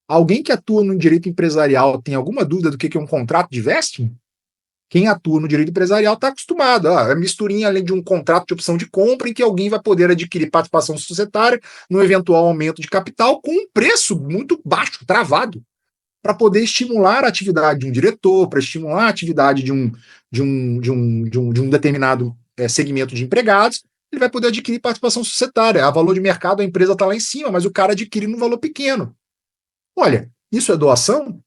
Alguém que atua no direito empresarial tem alguma dúvida do que é um contrato de vesting? Quem atua no direito empresarial está acostumado. É misturinha além de um contrato de opção de compra em que alguém vai poder adquirir participação societária no eventual aumento de capital com um preço muito baixo, travado, para poder estimular a atividade de um diretor, para estimular a atividade de um determinado segmento de empregados, ele vai poder adquirir participação societária. A valor de mercado, a empresa está lá em cima, mas o cara adquire num valor pequeno. Olha, isso é doação?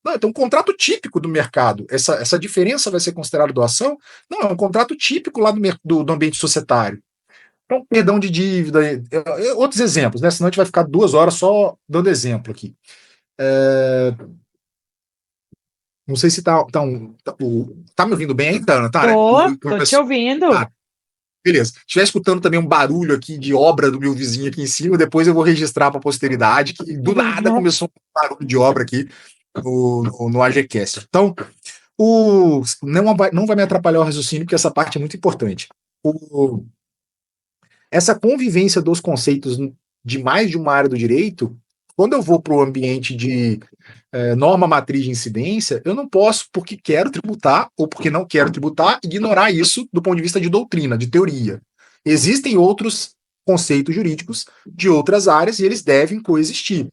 Não, então um contrato típico do mercado. Essa diferença vai ser considerada doação? Não, é um contrato típico lá do ambiente societário. Então, perdão de dívida, outros exemplos, né? Senão a gente vai ficar 2 horas só dando exemplo aqui. Não sei se tá me ouvindo bem aí, Tana? Tô te ouvindo. Beleza. Se estiver escutando também um barulho aqui de obra do meu vizinho aqui em cima, depois eu vou registrar para a posteridade, que do nada começou um barulho de obra aqui no AGCast. Então, não vai me atrapalhar o raciocínio, porque essa parte é muito importante. Essa convivência dos conceitos de mais de uma área do direito, quando eu vou para o ambiente de norma matriz de incidência, eu não posso, porque quero tributar ou porque não quero tributar, ignorar isso do ponto de vista de doutrina, de teoria. Existem outros conceitos jurídicos de outras áreas e eles devem coexistir.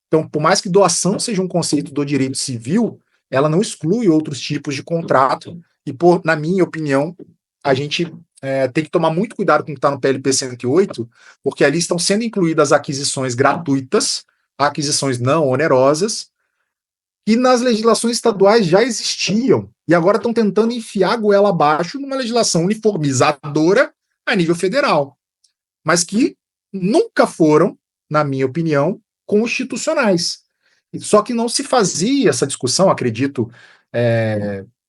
Então, por mais que doação seja um conceito do direito civil, ela não exclui outros tipos de contrato e, na minha opinião, a gente tem que tomar muito cuidado com o que está no PLP 108, porque ali estão sendo incluídas aquisições gratuitas, aquisições não onerosas, que nas legislações estaduais já existiam, e agora estão tentando enfiar a goela abaixo numa legislação uniformizadora a nível federal, mas que nunca foram, na minha opinião, constitucionais. Só que não se fazia essa discussão, acredito,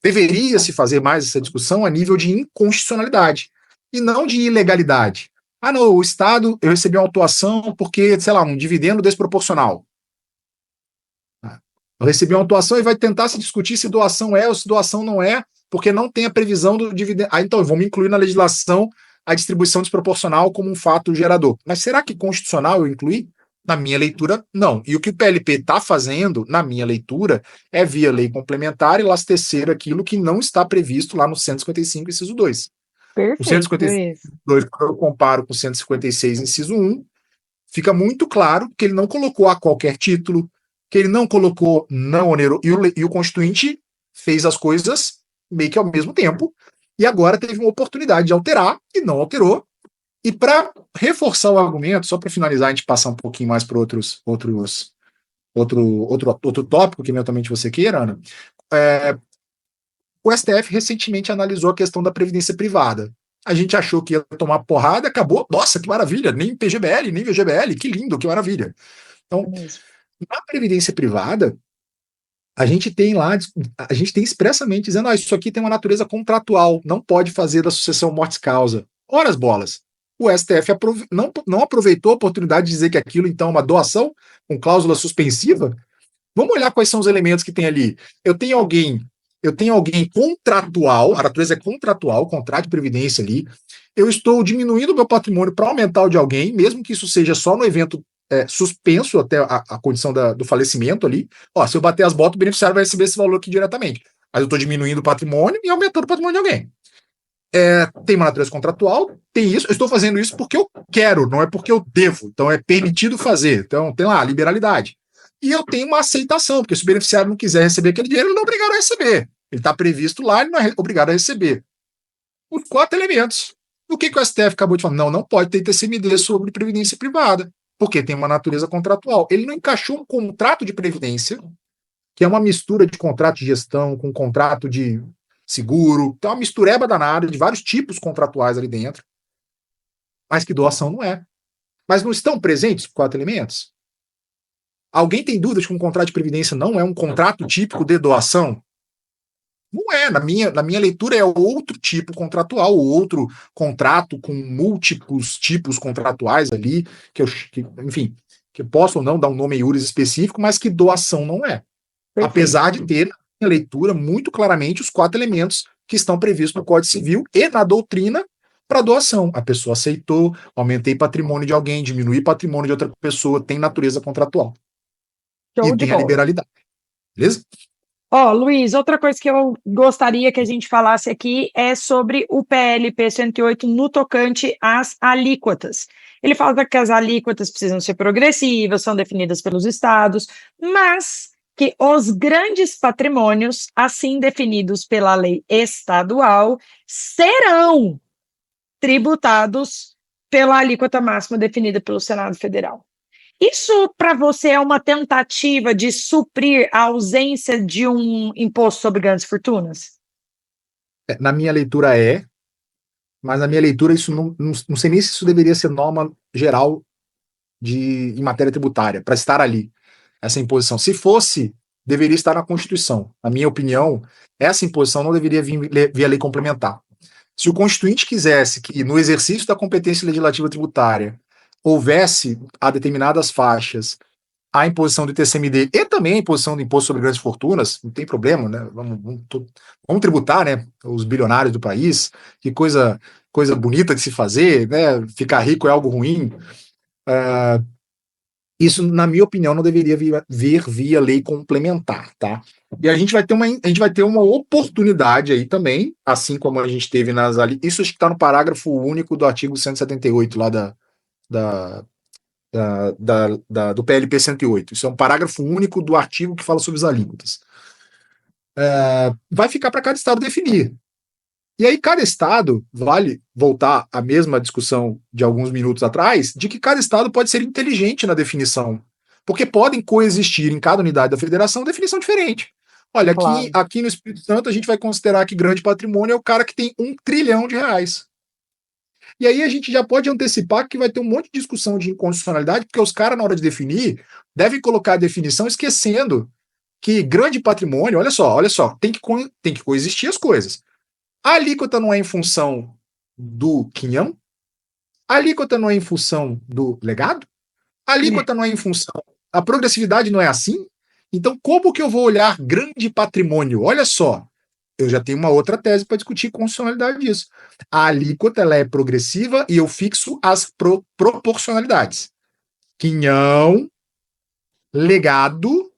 deveria se fazer mais essa discussão a nível de inconstitucionalidade, e não de ilegalidade. Ah, não, o Estado, eu recebi uma autuação porque, sei lá, um dividendo desproporcional. Eu recebi uma autuação e vai tentar se discutir se doação é ou se doação não é, porque não tem a previsão do dividendo. Ah, então, vamos incluir na legislação a distribuição desproporcional como um fato gerador. Mas será que constitucional eu incluí? Na minha leitura, não. E o que o PLP está fazendo, na minha leitura, é via lei complementar elastecer aquilo que não está previsto lá no 155, inciso 2. Perfeito, o 155, 2, quando eu comparo com o 156, inciso 1, fica muito claro que ele não colocou a qualquer título, que ele não colocou não oneroso, e o Constituinte fez as coisas meio que ao mesmo tempo, e agora teve uma oportunidade de alterar, e não alterou. E para reforçar o argumento, só para finalizar, a gente passar um pouquinho mais para outro tópico que eventualmente você queira, Ana, o STF recentemente analisou a questão da previdência privada. A gente achou que ia tomar porrada, acabou, nossa, que maravilha, nem PGBL, nem VGBL, que lindo, que maravilha. Então, na previdência privada, a gente tem expressamente dizendo, isso aqui tem uma natureza contratual, não pode fazer da sucessão mortis-causa. Ora as bolas. O STF não aproveitou a oportunidade de dizer que aquilo, então, é uma doação com cláusula suspensiva? Vamos olhar quais são os elementos que tem ali. Eu tenho alguém contratual, a natureza é contratual, contrato de previdência ali. Eu estou diminuindo o meu patrimônio para aumentar o de alguém, mesmo que isso seja só no evento suspenso até a condição do falecimento ali. Se eu bater as botas, o beneficiário vai receber esse valor aqui diretamente. Mas eu estou diminuindo o patrimônio e aumentando o patrimônio de alguém. Tem uma natureza contratual, tem isso. Eu estou fazendo isso porque eu quero, não é porque eu devo. Então é permitido fazer. Então tem lá a liberalidade. E eu tenho uma aceitação, porque se o beneficiário não quiser receber aquele dinheiro, ele não é obrigado a receber. Ele está previsto lá, ele não é obrigado a receber. Os 4 elementos. O que o STF acabou de falar? Não pode ter TCMD sobre previdência privada, porque tem uma natureza contratual. Ele não encaixou um contrato de previdência, que é uma mistura de contrato de gestão com contrato de seguro, então é uma mistureba danada de vários tipos contratuais ali dentro, mas que doação não é. Mas não estão presentes os 4 elementos? Alguém tem dúvidas que um contrato de previdência não é um contrato típico de doação? Não é. Na minha leitura, é outro tipo contratual, outro contrato com múltiplos tipos contratuais ali, enfim, que posso ou não dar um nome iuris específico, mas que doação não é. Perfeito. Apesar de ter, na minha leitura, muito claramente os 4 elementos que estão previstos no Código Civil e na doutrina para doação. A pessoa aceitou, aumentei patrimônio de alguém, diminui patrimônio de outra pessoa, tem natureza contratual. E tem a liberalidade. Beleza? Luiz, outra coisa que eu gostaria que a gente falasse aqui é sobre o PLP 108 no tocante às alíquotas. Ele fala que as alíquotas precisam ser progressivas, são definidas pelos estados, mas que os grandes patrimônios, assim definidos pela lei estadual, serão tributados pela alíquota máxima definida pelo Senado Federal. Isso, para você, é uma tentativa de suprir a ausência de um imposto sobre grandes fortunas? Na minha leitura mas na minha leitura isso não sei nem se isso deveria ser norma geral em matéria tributária, para estar ali, essa imposição. Se fosse, deveria estar na Constituição. Na minha opinião, essa imposição não deveria vir via lei complementar. Se o Constituinte quisesse que, no exercício da competência legislativa tributária, houvesse a determinadas faixas a imposição do ITCMD e também a imposição do imposto sobre grandes fortunas, não tem problema, né? Vamos tributar, né? Os bilionários do país, que coisa bonita de se fazer, né? Ficar rico é algo ruim. Isso, na minha opinião, não deveria vir via lei complementar, tá? E a gente vai ter uma oportunidade aí também, assim como a gente teve nas ali. Isso acho que está no parágrafo único do artigo 178 lá do PLP 108. Isso é um parágrafo único do artigo que fala sobre as alíquotas. Vai ficar para cada estado definir. E aí, cada estado, vale voltar à mesma discussão de alguns minutos atrás, de que cada estado pode ser inteligente na definição. Porque podem coexistir em cada unidade da federação definição diferente. Olha, Claro. aqui no Espírito Santo, a gente vai considerar que grande patrimônio é o cara que tem R$ 1 trilhão. E aí a gente já pode antecipar que vai ter um monte de discussão de inconstitucionalidade, porque os caras, na hora de definir, devem colocar a definição esquecendo que grande patrimônio, olha só, tem que coexistir as coisas. A alíquota não é em função do quinhão? A alíquota não é em função do legado? A alíquota não é em função. A progressividade não é assim? Então, como que eu vou olhar grande patrimônio? Olha só, eu já tenho uma outra tese para discutir a constitucionalidade disso. A alíquota ela é progressiva e eu fixo as proporcionalidades. Quinhão, legado,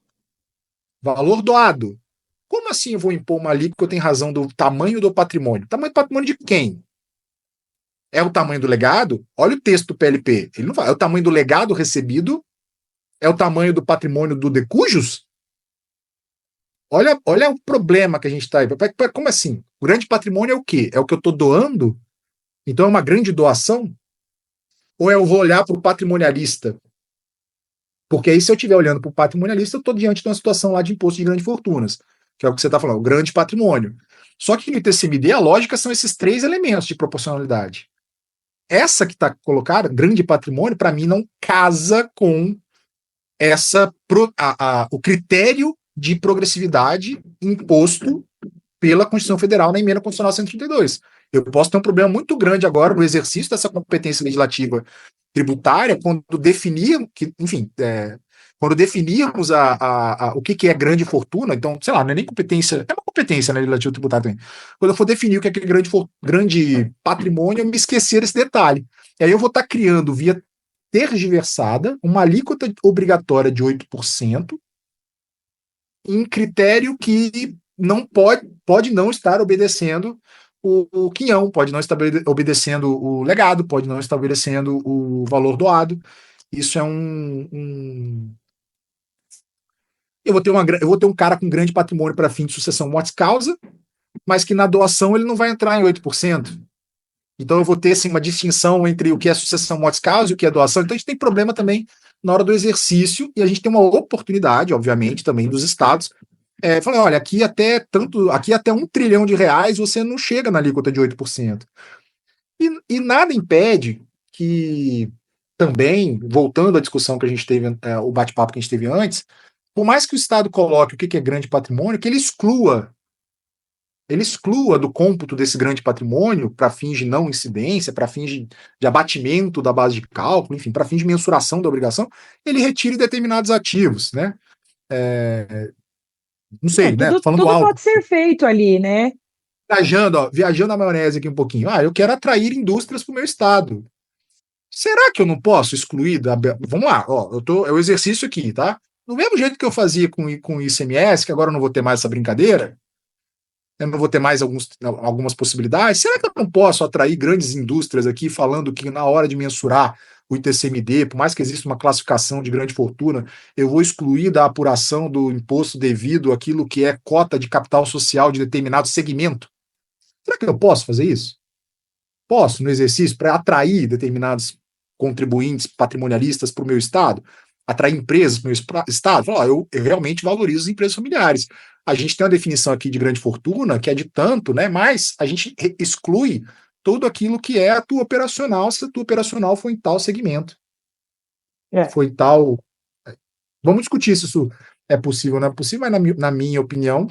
valor doado. Como assim eu vou impor uma alíquota em razão do tamanho do patrimônio? Tamanho do patrimônio de quem? É o tamanho do legado? Olha o texto do PLP. Ele não fala. É o tamanho do legado recebido? É o tamanho do patrimônio do decujus? Olha o problema que a gente está aí. Como assim? O grande patrimônio é o quê? É o que eu estou doando? Então é uma grande doação? Ou eu vou olhar para o patrimonialista? Porque aí, se eu estiver olhando para o patrimonialista, eu estou diante de uma situação lá de imposto de grandes fortunas, que é o que você está falando, o grande patrimônio. Só que no ITCMD, a lógica são esses 3 elementos de proporcionalidade. Essa que está colocada, grande patrimônio, para mim não casa com o critério de progressividade imposto pela Constituição Federal na emenda constitucional 132. Eu posso ter um problema muito grande agora no exercício dessa competência legislativa tributária quando definir, enfim, quando definirmos o que é grande fortuna, então, sei lá, não é nem competência, é uma competência na legislativa tributária também. Quando eu for definir o que é grande patrimônio, eu me esquecer esse detalhe. E aí eu vou estar criando, via tergiversada, uma alíquota obrigatória de 8%, em critério que não pode não estar obedecendo o quinhão, pode não estar obedecendo o legado, pode não estar obedecendo o valor doado. Isso é eu vou ter um cara com grande patrimônio para fim de sucessão morte-causa, mas que na doação ele não vai entrar em 8%. Então eu vou ter assim, uma distinção entre o que é sucessão morte-causa e o que é doação. Então a gente tem problema também na hora do exercício, e a gente tem uma oportunidade, obviamente, também dos estados, falando, olha, aqui até R$ 1 trilhão você não chega na alíquota de 8%. E nada impede que também, voltando à discussão que a gente teve, o bate-papo que a gente teve antes, por mais que o Estado coloque o que é grande patrimônio, que ele exclua do cômputo desse grande patrimônio para fins de não incidência, para fins de abatimento da base de cálculo, enfim, para fins de mensuração da obrigação, ele retire determinados ativos, né? Não sei, né? Falando Tudo alto. pode ser feito ali, né? Viajando a maionese aqui um pouquinho. Eu quero atrair indústrias para o meu estado. Será que eu não posso excluir Vamos lá, é o exercício aqui, tá? Do mesmo jeito que eu fazia com o ICMS, que agora eu não vou ter mais essa brincadeira, eu não vou ter mais algumas possibilidades. Será que eu não posso atrair grandes indústrias aqui falando que na hora de mensurar o ITCMD, por mais que exista uma classificação de grande fortuna, eu vou excluir da apuração do imposto devido àquilo que é cota de capital social de determinado segmento? Será que eu posso fazer isso? Posso, no exercício, para atrair determinados contribuintes patrimonialistas para o meu estado, atrair empresas para o meu estado? Falar, eu realmente valorizo as empresas familiares. A gente tem uma definição aqui de grande fortuna, que é de tanto, né? Mas a gente exclui tudo aquilo que é a tua operacional, se a tua operacional for em tal segmento. Foi tal. Vamos discutir se isso é possível ou não é possível, mas na minha opinião,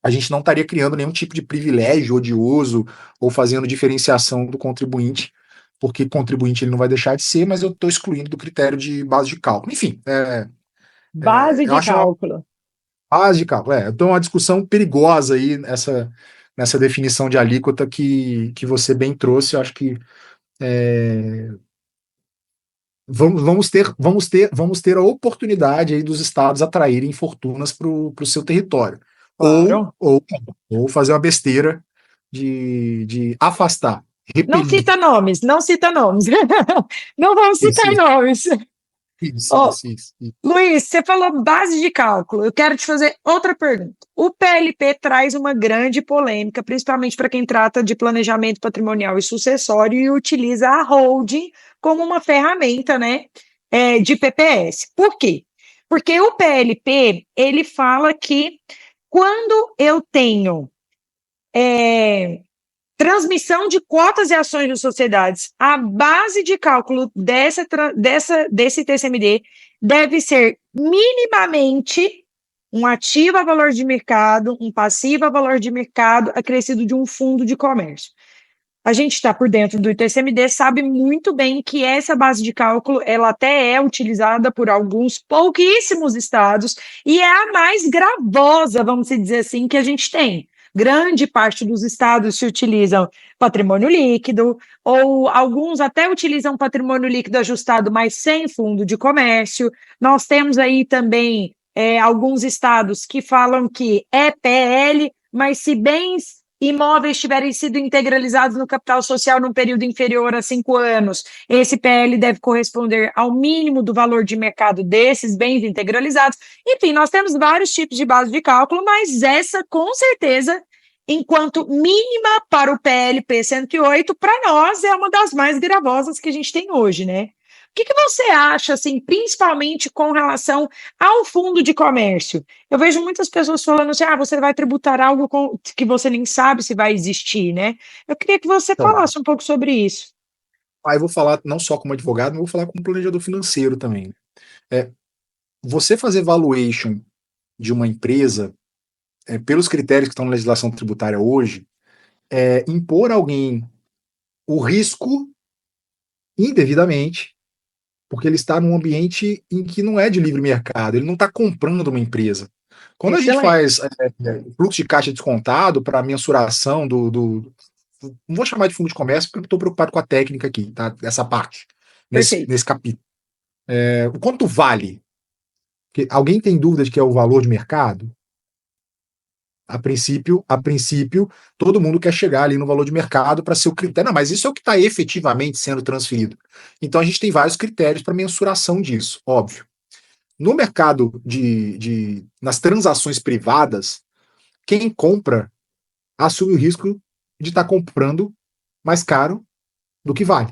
a gente não estaria criando nenhum tipo de privilégio odioso ou fazendo diferenciação do contribuinte, porque contribuinte ele não vai deixar de ser, mas eu estou excluindo do critério de base de cálculo. Enfim, Base eu de acho uma cálculo. base de cálculo. Então, uma discussão perigosa aí nessa definição de alíquota que você bem trouxe. Eu acho que vamos ter a oportunidade aí dos estados atraírem fortunas para o seu território. Claro. Ou fazer uma besteira de afastar, Não repelir. cita nomes, não cita nomes. Não vamos citar Isso, nomes. isso, Ó, isso, isso, isso. Luiz, você falou base de cálculo. Eu quero te fazer outra pergunta. O PLP traz uma grande polêmica, principalmente para quem trata de planejamento patrimonial e sucessório e utiliza a holding como uma ferramenta, né, de PPS. Por quê? Porque o PLP, ele fala que quando eu tenho transmissão de cotas e ações de sociedades, a base de cálculo desse TCMD deve ser minimamente um ativo a valor de mercado, um passivo a valor de mercado acrescido de um fundo de comércio. A gente está por dentro do TCMD, sabe muito bem que essa base de cálculo, ela até é utilizada por alguns pouquíssimos estados e é a mais gravosa, vamos dizer assim, que a gente tem. Grande parte dos estados se utilizam patrimônio líquido, ou alguns até utilizam patrimônio líquido ajustado, mas sem fundo de comércio. Nós temos aí também alguns estados que falam que é PL, mas se bens imóveis tiverem sido integralizados no capital social num período inferior a 5 anos, esse PL deve corresponder ao mínimo do valor de mercado desses bens integralizados. Enfim, nós temos vários tipos de base de cálculo, mas essa, com certeza, enquanto mínima para o PLP 108, para nós é uma das mais gravosas que a gente tem hoje, né? O que você acha, assim, principalmente com relação ao fundo de comércio? Eu vejo muitas pessoas falando assim, você vai tributar algo que você nem sabe se vai existir, né? Eu queria que você Então, falasse um pouco sobre isso. aí eu vou falar não só como advogado, mas vou falar como planejador financeiro também. Você fazer valuation de uma empresa, pelos critérios que estão na legislação tributária hoje, impor a alguém o risco indevidamente, porque ele está num ambiente em que não é de livre mercado, ele não está comprando uma empresa. Quando a gente Excelente. faz fluxo de caixa descontado para mensuração não vou chamar de fundo de comércio, porque eu estou preocupado com a técnica aqui, tá? Essa parte, Perfeito. nesse capítulo. O quanto vale? Porque alguém tem dúvida de que é o valor de mercado? A princípio, todo mundo quer chegar ali no valor de mercado para ser o critério. Não, mas isso é o que está efetivamente sendo transferido. Então a gente tem vários critérios para mensuração disso, óbvio. No mercado nas transações privadas, quem compra assume o risco de estar comprando mais caro do que vale.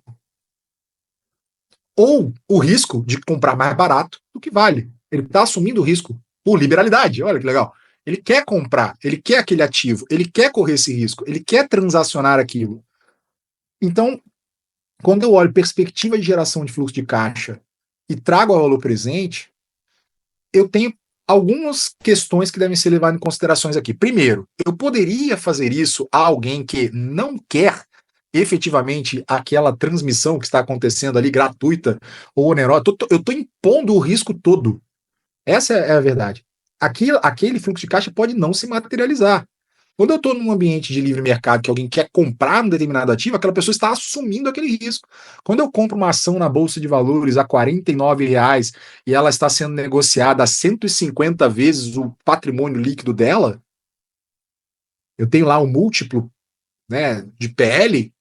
Ou o risco de comprar mais barato do que vale. Ele está assumindo o risco por liberalidade. Olha que legal. Ele quer comprar, ele quer aquele ativo, ele quer correr esse risco, ele quer transacionar aquilo. Então, quando eu olho perspectiva de geração de fluxo de caixa e trago ao valor presente, eu tenho algumas questões que devem ser levadas em considerações aqui. Primeiro, eu poderia fazer isso a alguém que não quer efetivamente aquela transmissão que está acontecendo ali, gratuita ou onerosa. Eu estou impondo o risco todo. Essa é a verdade. Aquele fluxo de caixa pode não se materializar. Quando eu estou num ambiente de livre mercado que alguém quer comprar um determinado ativo, aquela pessoa está assumindo aquele risco. Quando eu compro uma ação na Bolsa de Valores a R$ 49 e ela está sendo negociada a 150 vezes o patrimônio líquido dela, eu tenho lá um múltiplo, né, de PL,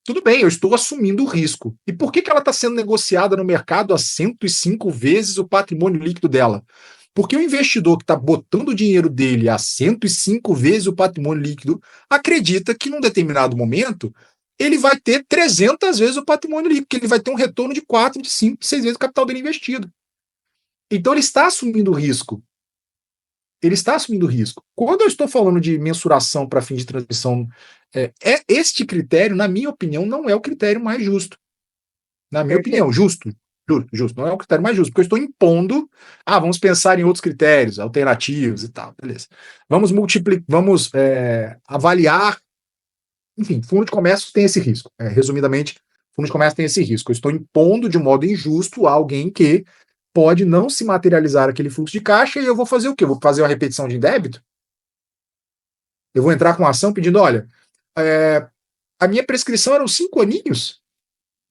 tudo bem, eu estou assumindo o risco. E por que ela está sendo negociada no mercado a 105 vezes o patrimônio líquido dela? Porque o investidor que está botando o dinheiro dele a 105 vezes o patrimônio líquido acredita que num determinado momento ele vai ter 300 vezes o patrimônio líquido, que ele vai ter um retorno de 4, de 5, de 6 vezes o capital dele investido. Então ele está assumindo o risco. Ele está assumindo risco. Quando eu estou falando de mensuração para fim de transmissão, este critério, na minha opinião, não é o critério mais justo. Na minha opinião, Perfeito. justo. justo, não é o critério mais justo, porque eu estou impondo, vamos pensar em outros critérios, alternativos e tal, beleza. Vamos avaliar, enfim, fundo de comércio tem esse risco, resumidamente, fundo de comércio tem esse risco, eu estou impondo de modo injusto a alguém que pode não se materializar aquele fluxo de caixa e eu vou fazer o quê? Eu vou fazer uma repetição de débito? Eu vou entrar com uma ação pedindo, olha, a minha prescrição eram 5 aninhos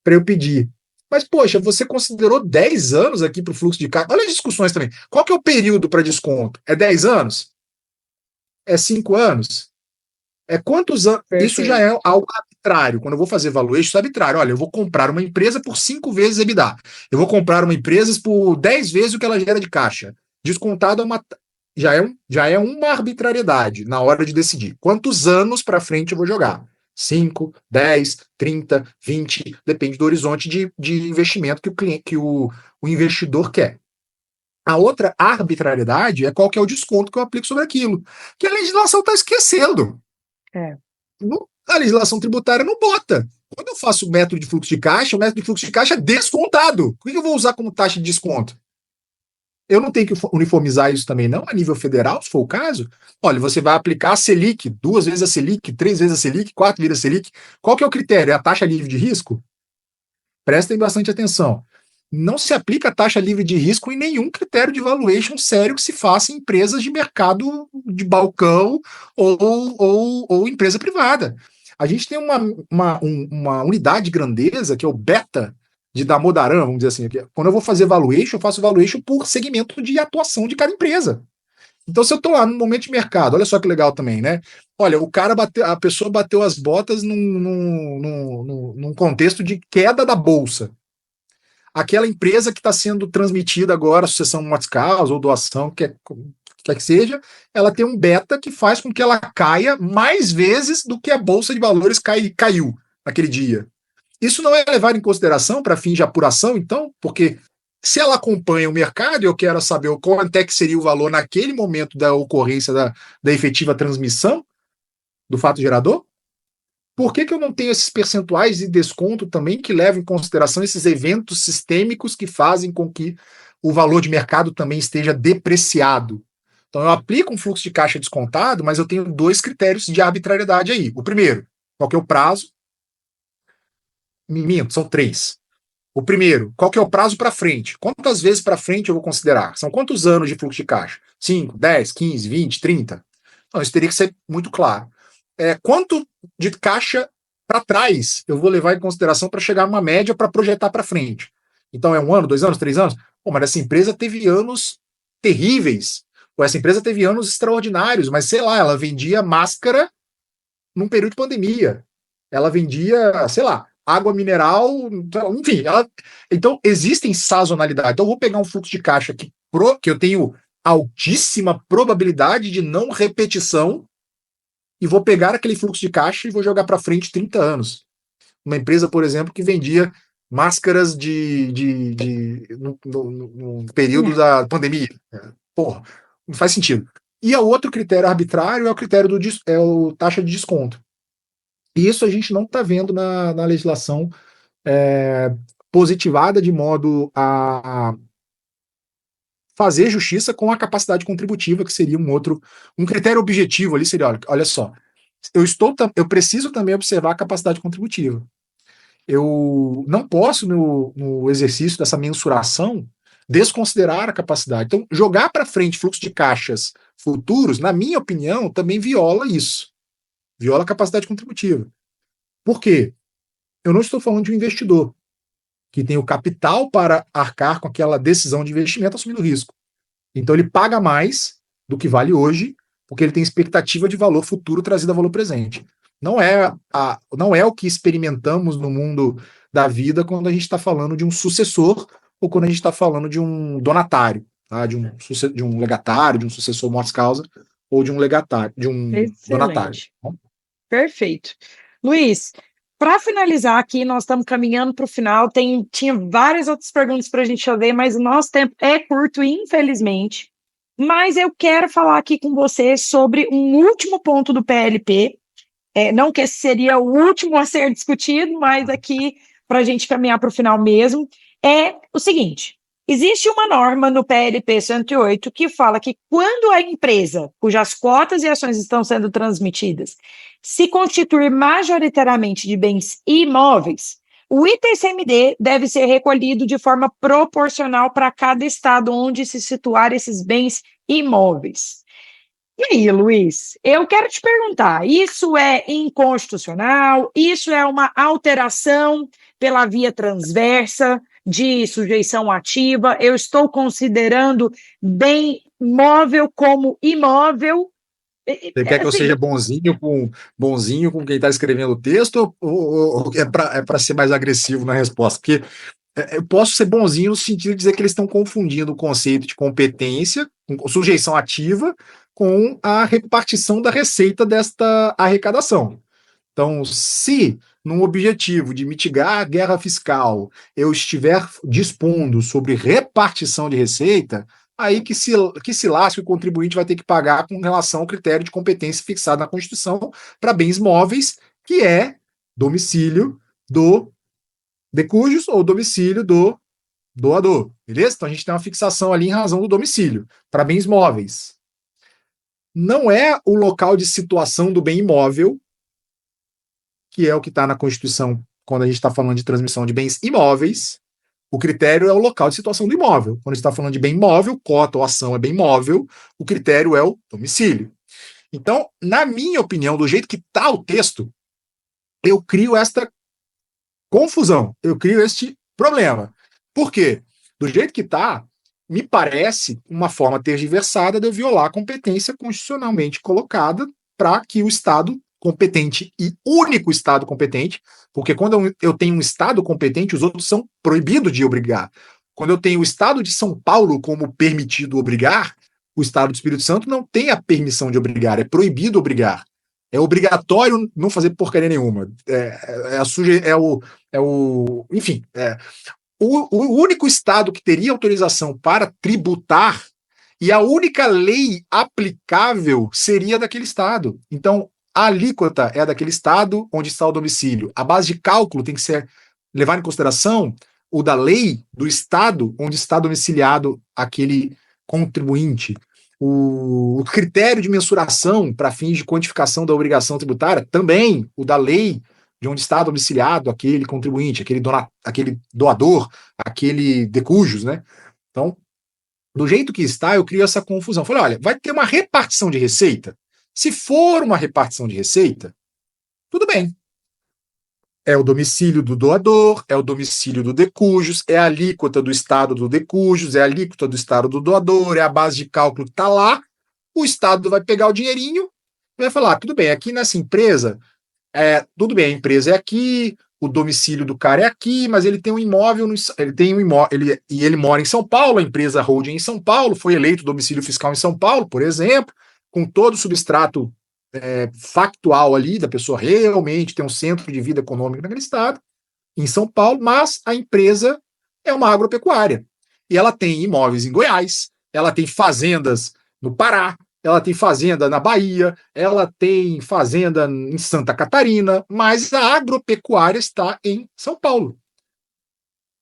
para eu pedir. Mas, poxa, você considerou 10 anos aqui para o fluxo de caixa? Olha as discussões também. Qual que é o período para desconto? É 10 anos? É 5 anos? É quantos anos? Isso já é algo arbitrário. Quando eu vou fazer valuation, isso é arbitrário. Olha, eu vou comprar uma empresa por 5 vezes EBITDA. Eu vou comprar uma empresa por 10 vezes o que ela gera de caixa. Descontado já é uma arbitrariedade na hora de decidir. Quantos anos para frente eu vou jogar? 5, 10, 30, 20, depende do horizonte de investimento que o investidor quer. A outra arbitrariedade é qual que é o desconto que eu aplico sobre aquilo, que a legislação está esquecendo. A legislação tributária não bota. Quando eu faço o método de fluxo de caixa, o método de fluxo de caixa é descontado. O que eu vou usar como taxa de desconto? Eu não tenho que uniformizar isso também, não, a nível federal, se for o caso. Olha, você vai aplicar a Selic, 2 vezes a Selic, 3 vezes a Selic, 4 vezes a Selic. Qual que é o critério? É a taxa livre de risco? Prestem bastante atenção. Não se aplica a taxa livre de risco em nenhum critério de valuation sério que se faça em empresas de mercado de balcão ou empresa privada. A gente tem uma unidade de grandeza, que é o beta de Damodaran, vamos dizer assim. Quando eu vou fazer valuation, eu faço valuation por segmento de atuação de cada empresa. Então, se eu estou lá no momento de mercado, olha só que legal também, né? Olha, a pessoa bateu as botas num contexto de queda da bolsa. Aquela empresa que está sendo transmitida agora, sucessão mortes causa ou doação, quer que seja, ela tem um beta que faz com que ela caia mais vezes do que a bolsa de valores caiu naquele dia. Isso não é levado em consideração para fins de apuração, então, porque se ela acompanha o mercado, eu quero saber quanto é que seria o valor naquele momento da ocorrência da efetiva transmissão do fato gerador. Por que eu não tenho esses percentuais de desconto também que levam em consideração esses eventos sistêmicos que fazem com que o valor de mercado também esteja depreciado? Então, eu aplico um fluxo de caixa descontado, mas eu tenho 2 critérios de arbitrariedade aí. O primeiro, qual que é o prazo? Minto, são 3. O primeiro, qual que é o prazo para frente? Quantas vezes para frente eu vou considerar? São quantos anos de fluxo de caixa? 5, 10, 15, 20, 30? Então, isso teria que ser muito claro. Quanto de caixa para trás eu vou levar em consideração para chegar numa média para projetar para frente? Então, é 1 ano, 2 anos, 3 anos? Pô, mas essa empresa teve anos terríveis. Ou essa empresa teve anos extraordinários, mas sei lá, ela vendia máscara num período de pandemia. Ela vendia, sei lá, água mineral, enfim. Então, existem sazonalidades. Então, eu vou pegar um fluxo de caixa que eu tenho altíssima probabilidade de não repetição e vou pegar aquele fluxo de caixa e vou jogar para frente 30 anos. Uma empresa, por exemplo, que vendia máscaras no período da pandemia. Porra, não faz sentido. E o outro critério arbitrário é o critério taxa de desconto. E isso a gente não está vendo na legislação positivada de modo a fazer justiça com a capacidade contributiva, que seria um critério objetivo ali, seria, olha só, eu preciso também observar a capacidade contributiva. Eu não posso, no exercício dessa mensuração, desconsiderar a capacidade. Então, jogar para frente fluxo de caixas futuros, na minha opinião, também viola isso. Viola a capacidade contributiva. Por quê? Eu não estou falando de um investidor que tem o capital para arcar com aquela decisão de investimento assumindo risco. Então, ele paga mais do que vale hoje, porque ele tem expectativa de valor futuro trazido a valor presente. Não é o que experimentamos no mundo da vida quando a gente está falando de um sucessor ou quando a gente está falando de um donatário, tá? de um legatário, de um sucessor mortis causa ou de um legatário, de um donatário. Perfeito. Luiz, para finalizar aqui, nós estamos caminhando para o final, tinha várias outras perguntas para a gente fazer, mas o nosso tempo é curto, infelizmente. Mas eu quero falar aqui com você sobre um último ponto do PLP, não que esse seria o último a ser discutido, mas aqui para a gente caminhar para o final mesmo, é o seguinte: existe uma norma no PLP 108 que fala que quando a empresa cujas cotas e ações estão sendo transmitidas se constituir majoritariamente de bens imóveis, o ITCMD deve ser recolhido de forma proporcional para cada estado onde se situar esses bens imóveis. E aí, Luiz, eu quero te perguntar, isso é inconstitucional? Isso é uma alteração pela via transversa de sujeição ativa? Eu estou considerando bem móvel como imóvel? Você quer que eu Assim, seja bonzinho com quem está escrevendo o texto ou é para ser mais agressivo na resposta? Porque eu posso ser bonzinho no sentido de dizer que eles estão confundindo o conceito de competência, com sujeição ativa, com a repartição da receita desta arrecadação. Então, se num objetivo de mitigar a guerra fiscal eu estiver dispondo sobre repartição de receita, aí que se lasque o contribuinte vai ter que pagar com relação ao critério de competência fixado na Constituição para bens móveis, que é domicílio do de cujos ou domicílio do doador, beleza? Então a gente tem uma fixação ali em razão do domicílio, para bens móveis. Não é o local de situação do bem imóvel, que é o que está na Constituição quando a gente está falando de transmissão de bens imóveis. O critério é o local de situação do imóvel. Quando a gente está falando de bem imóvel, cota ou ação é bem imóvel, o critério é o domicílio. Então, na minha opinião, do jeito que está o texto, eu crio esta confusão, eu crio este problema. Por quê? Do jeito que está, me parece uma forma tergiversada de eu violar a competência constitucionalmente colocada para que o Estado competente e único Estado competente, porque quando eu tenho um Estado competente, os outros são proibidos de obrigar. Quando eu tenho o Estado de São Paulo como permitido obrigar, o Estado do Espírito Santo não tem a permissão de obrigar, é proibido obrigar. É obrigatório não fazer porcaria nenhuma. Enfim, o único Estado que teria autorização para tributar e a única lei aplicável seria daquele Estado. Então, a alíquota é daquele Estado onde está o domicílio. A base de cálculo tem que ser levar em consideração o da lei do Estado onde está domiciliado aquele contribuinte. O critério de mensuração para fins de quantificação da obrigação tributária, também o da lei de onde está domiciliado aquele contribuinte, aquele doador, aquele de cujos, né? Então, do jeito que está, eu crio essa confusão. Falei, olha, vai ter uma repartição de receita? Se for uma repartição de receita, tudo bem. É o domicílio do doador, é o domicílio do de cujos, é a alíquota do Estado do de cujos, é a alíquota do Estado do doador, é a base de cálculo que está lá, o Estado vai pegar o dinheirinho e vai falar, tudo bem, aqui nessa empresa, tudo bem, a empresa é aqui, o domicílio do cara é aqui, mas ele tem um imóvel, ele mora em São Paulo, a empresa holding em São Paulo, foi eleito domicílio fiscal em São Paulo, por exemplo, com todo o substrato factual ali, da pessoa realmente ter um centro de vida econômica naquele estado, em São Paulo, mas a empresa é uma agropecuária. E ela tem imóveis em Goiás, ela tem fazendas no Pará, ela tem fazenda na Bahia, ela tem fazenda em Santa Catarina, mas a agropecuária está em São Paulo.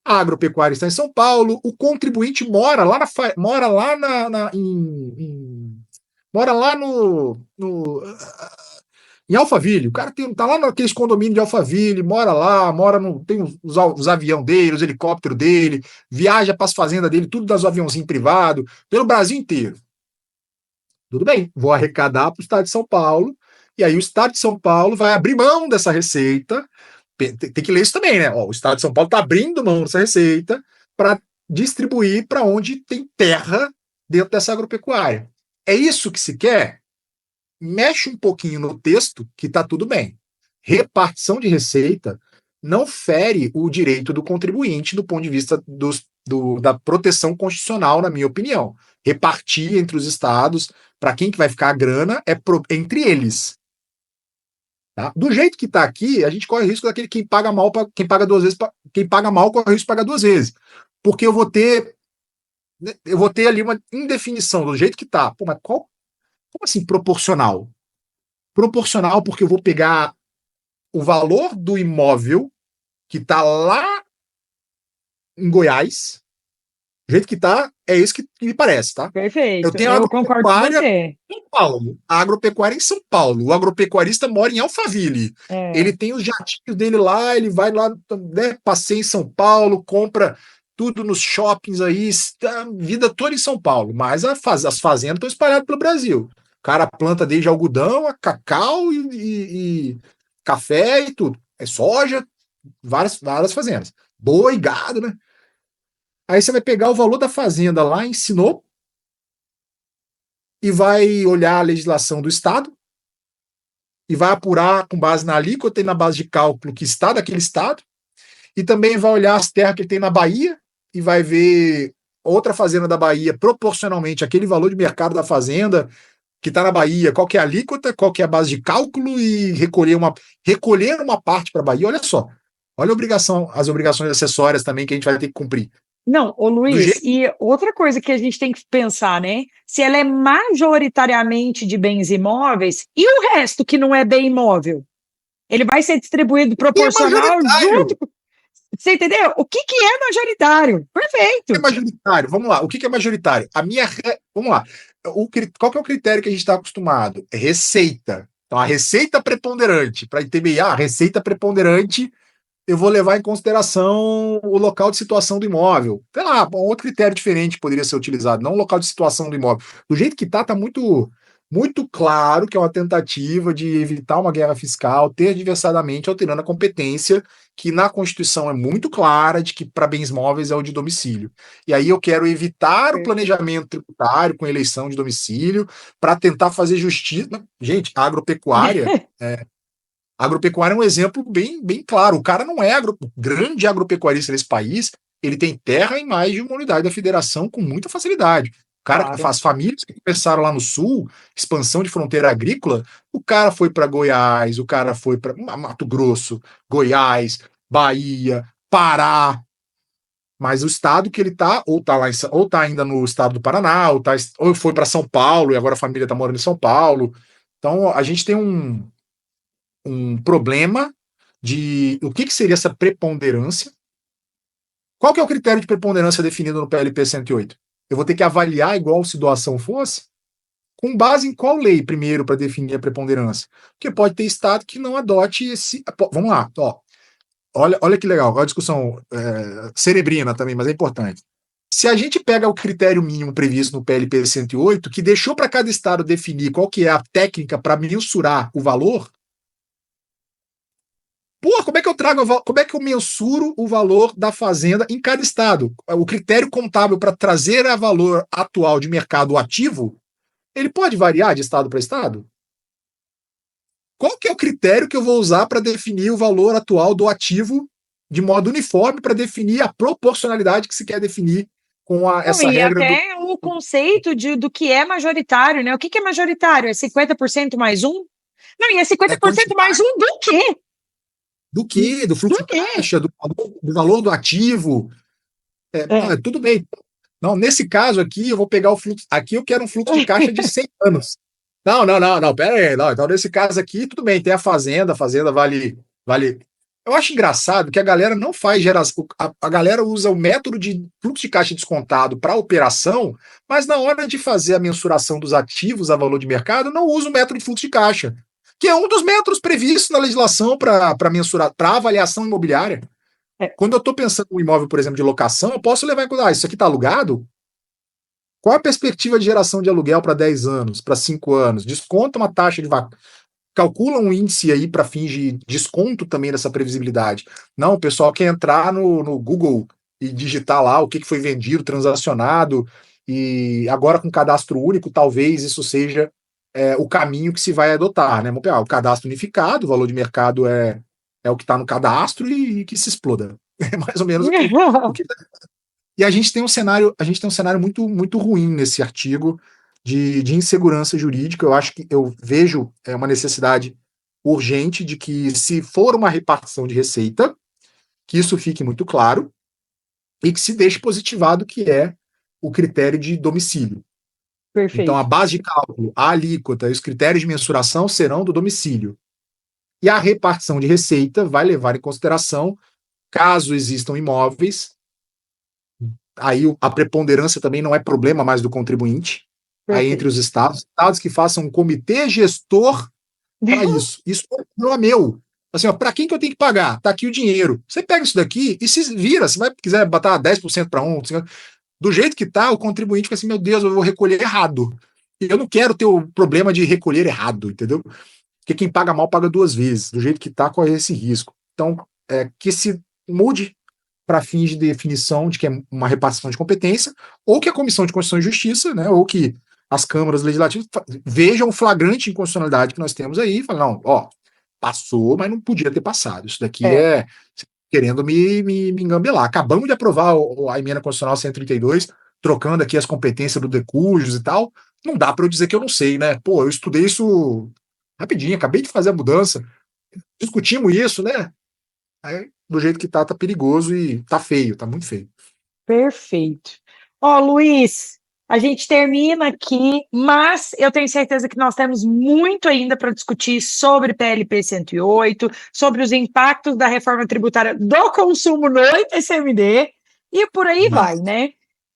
A agropecuária está em São Paulo, o contribuinte mora lá em Alphaville. O cara tá lá naqueles condomínios de Alphaville, mora lá, tem os aviões dele, os helicópteros dele, viaja para as fazendas dele, tudo das aviãozinhos privados, pelo Brasil inteiro. Tudo bem, vou arrecadar para o Estado de São Paulo, e aí o Estado de São Paulo vai abrir mão dessa receita. Tem que ler isso também, né? O Estado de São Paulo está abrindo mão dessa receita para distribuir para onde tem terra dentro dessa agropecuária. É isso que se quer? Mexe um pouquinho no texto, que está tudo bem. Repartição de receita não fere o direito do contribuinte do ponto de vista da proteção constitucional, na minha opinião. Repartir entre os estados, para quem que vai ficar a grana, é entre eles. Tá? Do jeito que está aqui, a gente corre risco daquele quem paga mal, quem paga duas vezes, quem paga mal corre risco de pagar duas vezes. Porque eu vou ter ali uma indefinição do jeito que está. Pô, mas como assim proporcional? Proporcional porque eu vou pegar o valor do imóvel que está lá em Goiás. Do jeito que está, é isso que me parece, tá? Eu Perfeito. tenho a Eu concordo com agropecuária você. em São Paulo, a agropecuária em São Paulo. O agropecuarista mora em Alphaville. Ele É, tem os jatinhos dele lá, ele vai lá, né, passeia em São Paulo, compra tudo nos shoppings aí, a vida toda em São Paulo. Mas as fazendas estão espalhadas pelo Brasil. O cara planta desde algodão, a cacau e café e tudo. É soja, várias fazendas. Boi, gado, né? Aí você vai pegar o valor da fazenda lá em Sinop e vai olhar a legislação do Estado e vai apurar com base na alíquota e na base de cálculo que está daquele Estado, e também vai olhar as terras que ele tem na Bahia e vai ver outra fazenda da Bahia proporcionalmente àquele valor de mercado da fazenda que está na Bahia, qual que é a alíquota, qual que é a base de cálculo e recolher uma parte para a Bahia. Olha só, olha as obrigações acessórias também que a gente vai ter que cumprir. não, ô Do Luiz, jeito e outra coisa que a gente tem que pensar, né? Se ela é majoritariamente de bens imóveis, e o resto que não é bem imóvel? Ele vai ser distribuído que é proporcional junto. majoritário. Você entendeu? O que é majoritário? É Perfeito. majoritário? Vamos lá. O que é majoritário? Vamos lá. Qual que é o critério que a gente está acostumado? É receita. Então, a receita preponderante. Para entender, a receita preponderante, eu vou levar em consideração o local de situação do imóvel. Sei lá, um outro critério diferente poderia ser utilizado, não o local de situação do imóvel. Do jeito que está muito, muito claro que é uma tentativa de evitar uma guerra fiscal, tergiversadamente alterando a competência, que na Constituição é muito clara de que para bens móveis é o de domicílio. E aí eu quero evitar o Perfeito. planejamento tributário com eleição de domicílio para tentar fazer justiça. Gente, a agropecuária é um exemplo bem claro. O cara não é grande agropecuarista nesse país, ele tem terra em mais de uma unidade da federação com muita facilidade. O cara, Claro. as famílias que começaram lá no sul, expansão de fronteira agrícola, o cara foi para Goiás, o cara foi para Mato Grosso, Goiás, Bahia, Pará, mas o estado que ele tá, ou tá ainda no estado do Paraná, ou foi para São Paulo e agora a família está morando em São Paulo. Então a gente tem um problema de o que seria essa preponderância. Qual que é o critério de preponderância definido no PLP 108? Eu vou ter que avaliar igual se doação fosse? Com base em qual lei, primeiro, para definir a preponderância? Porque pode ter estado que não adote esse. Vamos lá, ó. Olha que legal, olha a discussão cerebrina também, mas é importante. Se a gente pega o critério mínimo previsto no PLP 108, que deixou para cada estado definir qual que é a técnica para mensurar o valor, pô, como é que eu mensuro o valor da fazenda em cada estado? O critério contábil para trazer a valor atual de mercado ativo, ele pode variar de estado para estado? Qual que é o critério que eu vou usar para definir o valor atual do ativo de modo uniforme para definir a proporcionalidade que se quer definir com Não, essa e regra do. até o conceito do que é majoritário, né? O que é majoritário? É 50% mais um? Não, e é É 50% mais quantidade um do quê? do quê? Do fluxo Do de quê? caixa, do valor do ativo. É. Tudo bem. Não, nesse caso aqui, eu vou pegar o fluxo. Aqui eu quero um fluxo de caixa de 100 anos. Não, pera aí. Não. Então, nesse caso aqui, tudo bem, tem a fazenda vale. Eu acho engraçado que a galera não faz geração. A galera usa o método de fluxo de caixa descontado para operação, mas na hora de fazer a mensuração dos ativos a valor de mercado, não usa o método de fluxo de caixa, que é um dos métodos previstos na legislação para mensurar, para avaliação imobiliária. É. Quando eu estou pensando em um imóvel, por exemplo, de locação, eu posso levar em conta, isso aqui está alugado? Qual a perspectiva de geração de aluguel para 10 anos, para 5 anos? Desconta uma taxa de calcula um índice aí para fins de desconto também dessa previsibilidade. Não, o pessoal quer entrar no Google e digitar lá o que foi vendido, transacionado, e agora com cadastro único, talvez isso seja o caminho que se vai adotar, né? O cadastro unificado, o valor de mercado é o que está no cadastro e que se exploda. É mais ou menos o que. E a gente tem um cenário muito, muito ruim nesse artigo de insegurança jurídica. Eu acho que eu vejo uma necessidade urgente de que, se for uma repartição de receita, que isso fique muito claro e que se deixe positivado que é o critério de domicílio. Então, a Perfeito. base de cálculo, a alíquota e os critérios de mensuração serão do domicílio. E a repartição de receita vai levar em consideração, caso existam imóveis aí a preponderância também não é problema mais do contribuinte. Aí entre os estados que façam um comitê gestor para isso. Isso não é meu. Assim, para quem que eu tenho que pagar? Tá aqui o dinheiro. Você pega isso daqui e se vira. Se quiser botar 10% para um, do jeito que tá, o contribuinte fica assim, meu Deus, eu vou recolher errado. E eu não quero ter o problema de recolher errado, entendeu? Porque quem paga mal paga duas vezes. Do jeito que tá, corre esse risco. Então, que se mude para fins de definição de que é uma repartição de competência, ou que a Comissão de Constituição e Justiça, né, ou que as câmaras legislativas vejam o flagrante inconstitucionalidade que nós temos aí e falam, não, ó, passou, mas não podia ter passado. Isso daqui é querendo me engambelar. Acabamos de aprovar a emenda constitucional 132, trocando aqui as competências do decujos e tal. Não dá para eu dizer que eu não sei, né? Pô, eu estudei isso rapidinho, acabei de fazer a mudança, discutimos isso, né? Aí, do jeito que tá perigoso e tá feio, tá muito feio. Perfeito. Ó, Luiz, a gente termina aqui, mas eu tenho certeza que nós temos muito ainda para discutir sobre PLP 108, sobre os impactos da reforma tributária do consumo no IPCMD e por aí vai, né?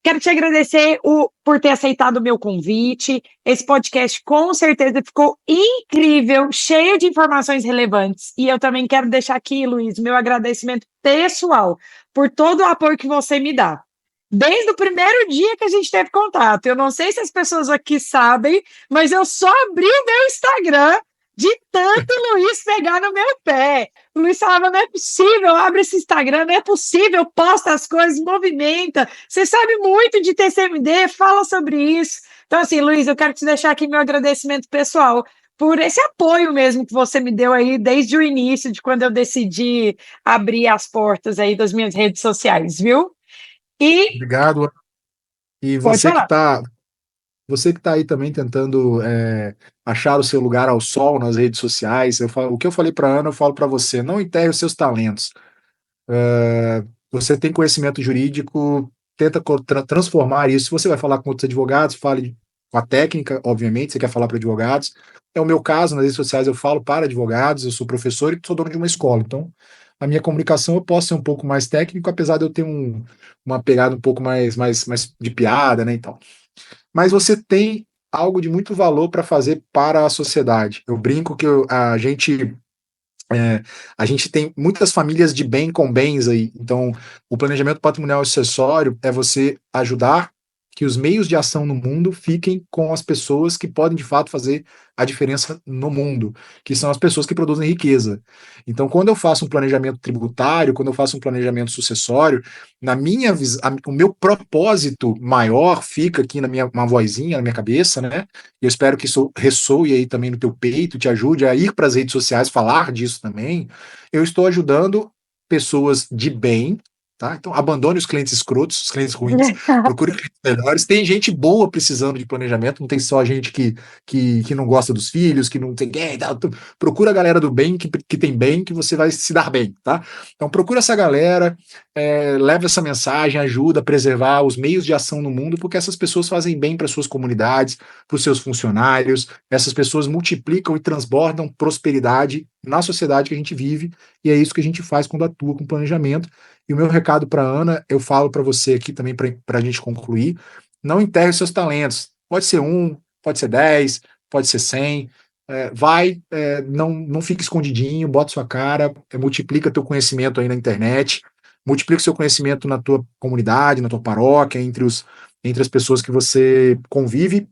Quero te agradecer por ter aceitado o meu convite. Esse podcast com certeza ficou incrível, cheio de informações relevantes. E eu também quero deixar aqui, Luiz, meu agradecimento pessoal por todo o apoio que você me dá. Desde o primeiro dia que a gente teve contato. Eu não sei se as pessoas aqui sabem, mas eu só abri o meu Instagram de tanto o Luiz pegar no meu pé. O Luiz falava, não é possível, abre esse Instagram, não é possível, posta as coisas, movimenta. Você sabe muito de TCMD, fala sobre isso. Então, assim, Luiz, eu quero te deixar aqui meu agradecimento pessoal por esse apoio mesmo que você me deu aí desde o início, de quando eu decidi abrir as portas aí das minhas redes sociais, viu? Obrigado. E você que tá aí também tentando achar o seu lugar ao sol nas redes sociais, o que eu falei para Ana, eu falo para você, não enterre os seus talentos. Você tem conhecimento jurídico, tenta transformar isso. Se você vai falar com outros advogados, fale com a técnica, obviamente, você quer falar para advogados. É o meu caso, nas redes sociais eu falo para advogados, eu sou professor e sou dono de uma escola, então a minha comunicação eu posso ser um pouco mais técnico, apesar de eu ter uma pegada um pouco mais de piada, né, então. Mas você tem algo de muito valor para fazer para a sociedade. Eu brinco que a gente tem muitas famílias de bem com bens aí. Então, o planejamento patrimonial acessório é você ajudar que os meios de ação no mundo fiquem com as pessoas que podem, de fato, fazer a diferença no mundo, que são as pessoas que produzem riqueza. Então, quando eu faço um planejamento tributário, quando eu faço um planejamento sucessório, na minha o meu propósito maior fica aqui uma vozinha na minha cabeça, né? E eu espero que isso ressoe aí também no teu peito, te ajude a ir para as redes sociais, falar disso também. Eu estou ajudando pessoas de bem, tá? Então, abandone os clientes escrotos, os clientes ruins, procure clientes melhores. Tem gente boa precisando de planejamento, não tem só gente que não gosta dos filhos, que não tem. Procura a galera do bem, que tem bem, que você vai se dar bem, tá? Então, procura essa galera, leva essa mensagem, ajuda a preservar os meios de ação no mundo, porque essas pessoas fazem bem para suas comunidades, para os seus funcionários, essas pessoas multiplicam e transbordam prosperidade na sociedade que a gente vive, e é isso que a gente faz quando atua com planejamento. E o meu recado para Ana, eu falo para você aqui também para a gente concluir, não enterre os seus talentos. Pode ser 1, pode ser 10, pode ser 100. Não fique escondidinho, bota sua cara, multiplica teu conhecimento aí na internet, multiplica seu conhecimento na tua comunidade, na tua paróquia, entre as pessoas que você convive,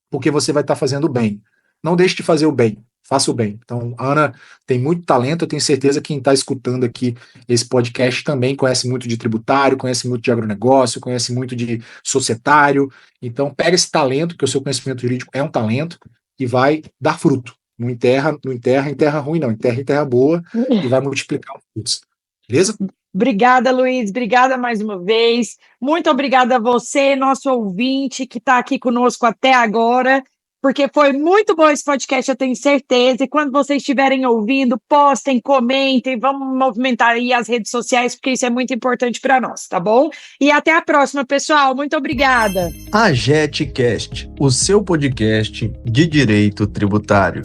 porque você vai estar fazendo bem. Não deixe de fazer o bem, faça o bem. Então, a Ana tem muito talento, eu tenho certeza que quem está escutando aqui esse podcast também conhece muito de tributário, conhece muito de agronegócio, conhece muito de societário. Então, pega esse talento, que o seu conhecimento jurídico é um talento, e vai dar fruto. Não enterra em terra ruim, não. Enterra em terra boa e vai multiplicar os frutos. Beleza? Obrigada, Luiz. Obrigada mais uma vez. Muito obrigada a você, nosso ouvinte, que está aqui conosco até agora, porque foi muito bom esse podcast, eu tenho certeza. E quando vocês estiverem ouvindo, postem, comentem, vamos movimentar aí as redes sociais, porque isso é muito importante para nós, tá bom? E até a próxima, pessoal. Muito obrigada. AGETcast, o seu podcast de direito tributário.